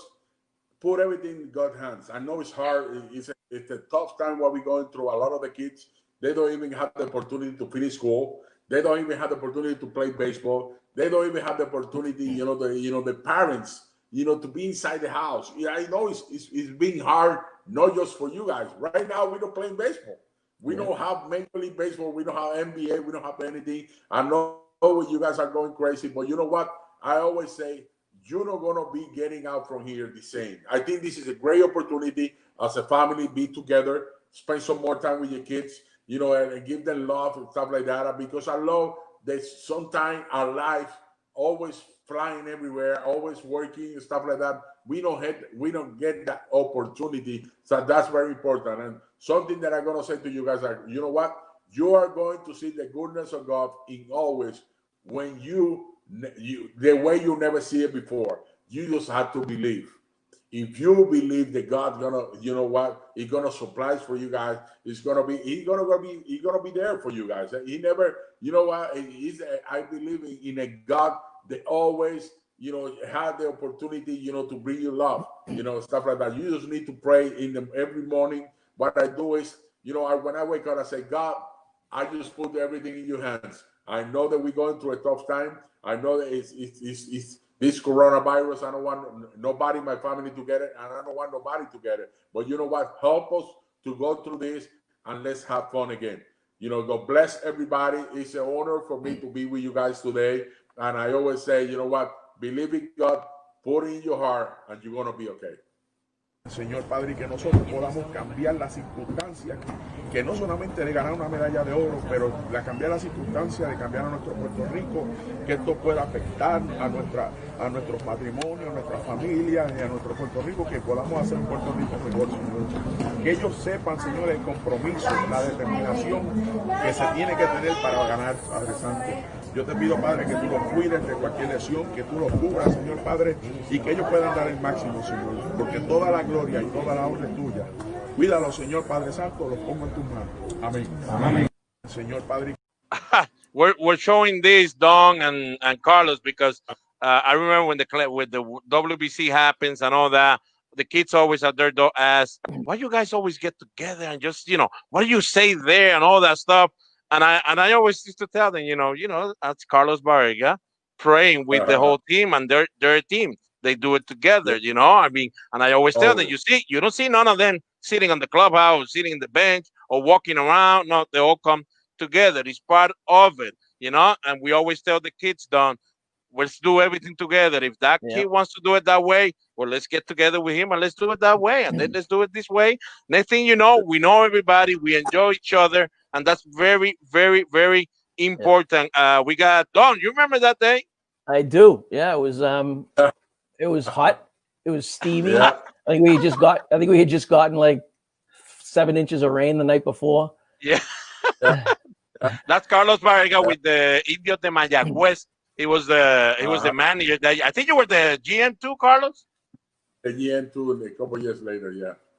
put everything in God's hands. I know it's hard. It's a tough time what we're going through. A lot of the kids, they don't even have the opportunity to finish school. They don't even have the opportunity to play baseball. They don't even have the opportunity, the parents, to be inside the house. Yeah, I know it's being hard, not just for you guys. Right now, we don't play baseball. We don't have Major League Baseball. We don't have NBA. We don't have anything. I know you guys are going crazy, but you know what? I always say, you're not going to be getting out from here the same. I think this is a great opportunity as a family, be together, spend some more time with your kids, and give them love and stuff like that. Because I love that sometimes our life always flying everywhere, always working and stuff like that. We don't get that opportunity. So that's very important. And something that I'm going to say to you guys, you know what? You are going to see the goodness of God in always when the way you never see it before. You just have to believe. If you believe that God's gonna, He's gonna supply for you guys. He's gonna be there for you guys. He never, I believe in a God that always, had the opportunity, to bring you love, stuff like that. You just need to pray every morning. What I do is, when I wake up, I say, God, I just put everything in your hands. I know that we're going through a tough time. I know that it's this coronavirus. I don't want nobody in my family to get it, and I don't want nobody to get it. But you know what? Help us to go through this, and let's have fun again. God bless everybody. It's an honor for me to be with you guys today. And I always say, you know what? Believe in God, put it in your heart, and you're going to be okay. Señor Padre, y que nosotros podamos cambiar las circunstancias, que no solamente de ganar una medalla de oro, pero cambiar las circunstancias de cambiar a nuestro Puerto Rico, que esto pueda afectar a nuestros matrimonios, a nuestras familias y a nuestro Puerto Rico, que podamos hacer un Puerto Rico mejor, Señor. Que ellos sepan, Señor, el compromiso, la determinación que se tiene que tener para ganar, Padre Santo. Yo te pido, Padre, que tú los cuides de cualquier lesión, que tú los cubras, Señor Padre, y que ellos puedan dar el máximo, Señor, porque toda la gloria y toda la honra es tuya. Cuídalo, Señor Padre Santo, los pongo en tus manos. Amén. Amén. Señor Padre. We're showing this, Don and Carlos, because I remember when the WBC happens and all that, the kids always at their door ask, why you guys always get together and just, what do you say there and all that stuff? And I always used to tell them, that's Carlos Baerga praying with the whole team and their team. They do it together, I mean, and I always tell them, you don't see none of them sitting on the clubhouse, sitting in the bench, or walking around. No, they all come together. It's part of it, you know. And we always tell the kids, "Don, let's do everything together. If that kid wants to do it that way, well, let's get together with him and let's do it that way. And then let's do it this way. Next thing you know, we know everybody, we enjoy each other, and that's very, very, very important. We got Don. You remember that day? I do. Yeah, it was hot. It was steamy. Yeah. I think we had just gotten like 7 inches of rain the night before. Yeah. That's Carlos Baerga with the Indios de Mayagüez. He was the manager. I think you were the GM too, Carlos. The GM too, a couple years later,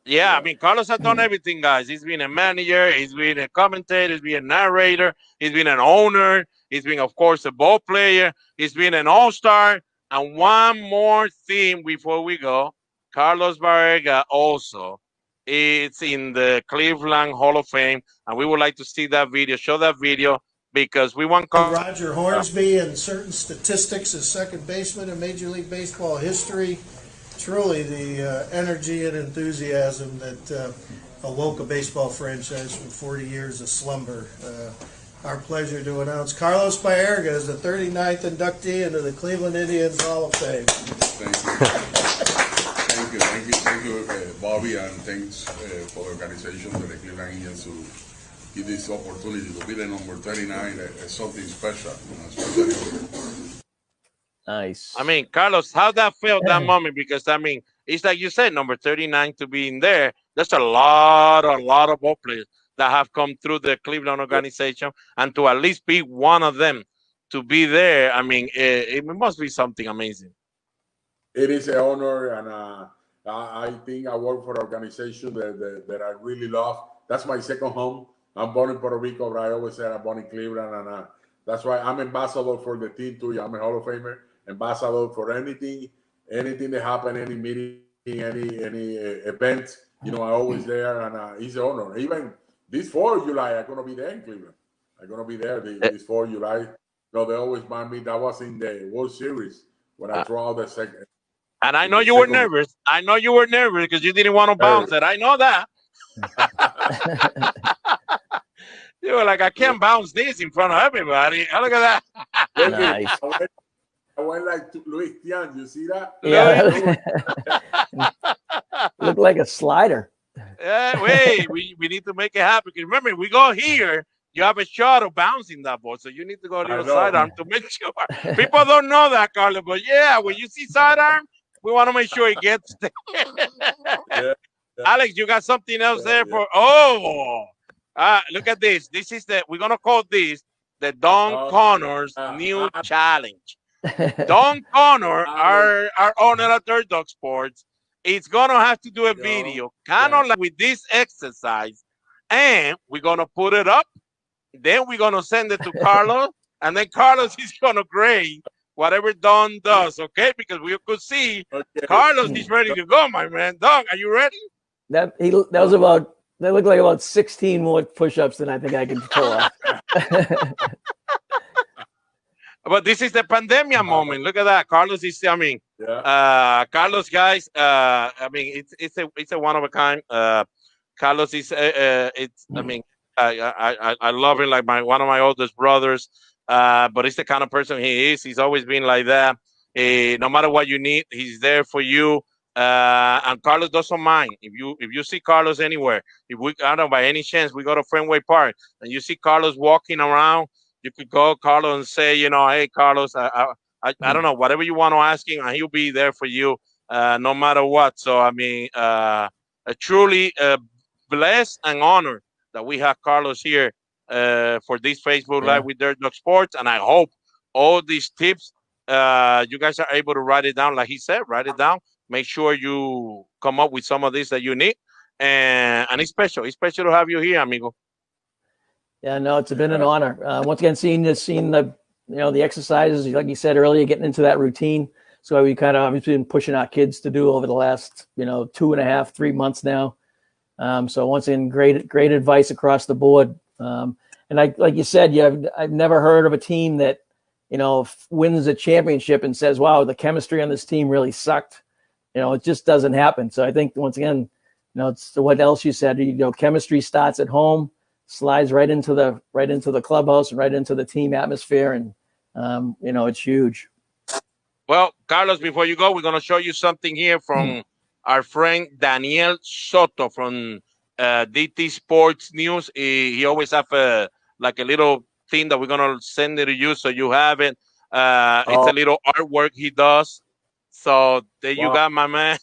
Yeah, I mean, Carlos has done everything, guys. He's been a manager, he's been a commentator, he's been a narrator, he's been an owner, he's been, of course, a ball player, he's been an all-star. And one more thing before we go, Carlos Baerga also is in the Cleveland Hall of Fame, and we would like to see that video, show that video, because we want Roger Hornsby and certain statistics as second baseman in Major League Baseball history. Truly the energy and enthusiasm that awoke a baseball franchise from 40 years of slumber. Our pleasure to announce Carlos Baerga as the 39th inductee into the Cleveland Indians Hall of Fame. Thank you, Bobby, and thanks for the organization of the Cleveland Indians to give this opportunity to be the number 39. It's something special. Nice. I mean, Carlos, how that felt that moment? Because I mean, it's like you said, number 39 to be in there. There's a lot of ball players that have come through the Cleveland organization, and to at least be one of them to be there. I mean, it must be something amazing. It is an honor, and I think I work for an organization that I really love. That's my second home. I'm born in Puerto Rico, but I always said I'm born in Cleveland, and that's why I'm ambassador for the team too. I'm a Hall of Famer, ambassador for anything that happen, any meeting, any event. You know, I'm always there, and it's an honor. Even this 4th of July, I'm gonna be there in Cleveland. I'm gonna be there this 4th of July. You know, they always mind me. That was in the World Series when I threw out the second. And I know you were nervous. I know you were nervous because you didn't want to bounce it. I know that. You were like, I can't bounce this in front of everybody. Look at that. Nice. I went like to Luis Tian. You see that? Yeah. Looked like a slider. Wait, we need to make it happen. Because remember, we go here, you have a shot of bouncing that ball. So you need to go to your sidearm to make sure. People don't know that, Carlos. But yeah, when you see sidearm, we want to make sure it gets there. Yeah. Alex, you got something else there for? Look at this. This is we're going to call this the Don Connors new challenge. Don Connor, our owner at Dirt Dog Sports, is going to have to do a video kind of like with this exercise. And we're going to put it up. Then we're going to send it to Carlos. And then Carlos is going to grade whatever Don does, okay? Because we could see Carlos is ready to go, my man. Don, are you ready? That looked like about 16 more push-ups than I think I can pull off. But this is the pandemic moment. Look at that. Carlos is, I mean, Carlos, guys, I mean, it's a one of a kind. Carlos is, I mean, I love him like one of my oldest brothers. But it's the kind of person he is. He's always been like that. No matter what you need, he's there for you. And Carlos doesn't mind if you see Carlos anywhere. If we, I don't know, by any chance we go to Fenway Park and you see Carlos walking around, you could call Carlos and say, you know, hey Carlos, I don't know, whatever you want to ask him, and he'll be there for you, no matter what. So I mean, truly blessed and honored that we have Carlos here for this Facebook Live with Dirt Dog Sports, and I hope all these tips you guys are able to write it down, like he said, write it down. Make sure you come up with some of this that you need, and it's special. It's special to have you here, amigo. Yeah, no, it's been an honor. Once again, seeing the the exercises, like you said earlier, getting into that routine. So we kind of obviously been pushing our kids to do over the last 2.5, 3 months now. So once again, great advice across the board. And like you said, I've never heard of a team that wins a championship and says, "Wow, the chemistry on this team really sucked." It just doesn't happen. So I think once again, it's what else you said. Chemistry starts at home, slides right into the clubhouse and right into the team atmosphere, and it's huge. Well, Carlos, before you go, we're going to show you something here from our friend Daniel Soto from DT Sports News. He always have a little thing that we're going to send it to you so you have it. It's a little artwork he does. So there you got, my man.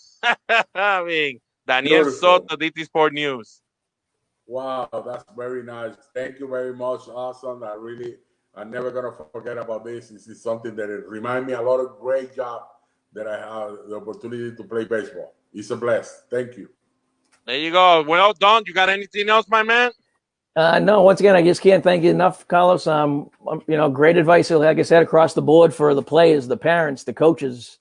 I mean, Daniel Soto, DT Sports News. Wow, that's very nice. Thank you very much. Awesome. I'm never going to forget about this. This is something that it reminds me a lot of great job that I have the opportunity to play baseball. It's a bless. Thank you. There you go. Well done. You got anything else, my man? No, once again, I just can't thank you enough, Carlos. Great advice, like I said, across the board for the players, the parents, the coaches,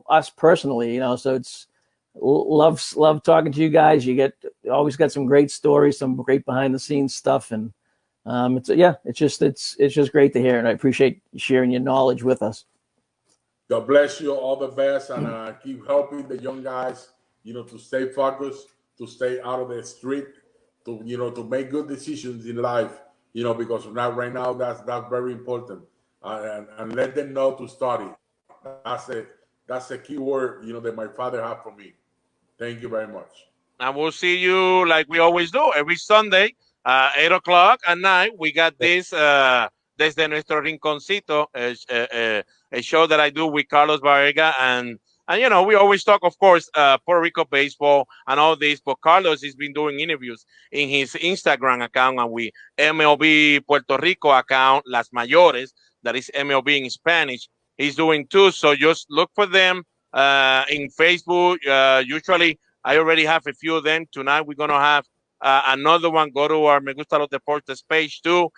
us personally, so it's love talking to you guys. You always got some great stories, some great behind the scenes stuff. And it's just great to hear. And I appreciate you sharing your knowledge with us. God bless you. All the best. And keep helping the young guys, to stay focused, to stay out of the street, to make good decisions in life, because right now that's very important. And let them know to study. That's a key word, that my father had for me. Thank you very much. And we'll see you like we always do every Sunday, 8 o'clock at night. We got this Desde Nuestro Rinconcito, a show that I do with Carlos Baerga. And we always talk, of course, Puerto Rico baseball and all this. But Carlos has been doing interviews in his Instagram account and with MLB Puerto Rico account, Las Mayores, that is MLB in Spanish. He's doing too. So just look for them in Facebook. Usually, I already have a few of them. Tonight, we're going to have another one. Go to our Me Gusta Los Deportes page, too.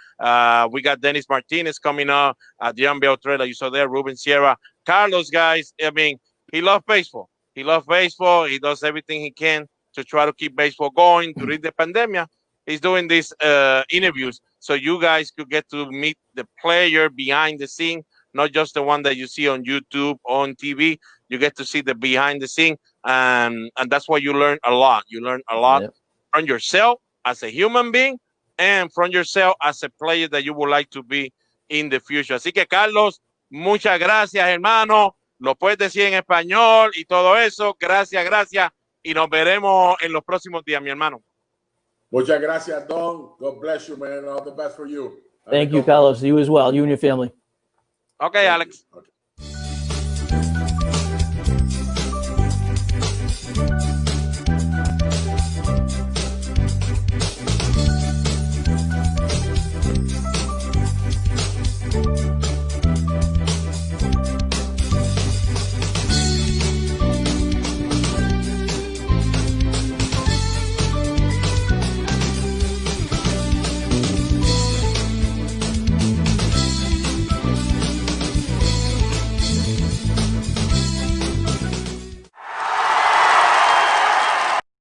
We got Dennis Martinez coming up. Dion Beltrella, you saw there. Ruben Sierra. Carlos, guys, I mean, he loves baseball. He loves baseball. He does everything he can to try to keep baseball going during the pandemic. He's doing these interviews so you guys could get to meet the player behind the scene, not just the one that you see on YouTube, on TV. You get to see the behind the scene. And that's why you learn a lot. You learn a lot from yourself as a human being and from yourself as a player that you would like to be in the future. Así que, Carlos, muchas gracias, hermano. Lo puedes decir en español y todo eso. Gracias, gracias. Y nos veremos en los próximos días, mi hermano. Muchas gracias, Don. God bless you, man. All the best for you. Thank you, Carlos. You as well. You and your family. Okay, Alex. Okay.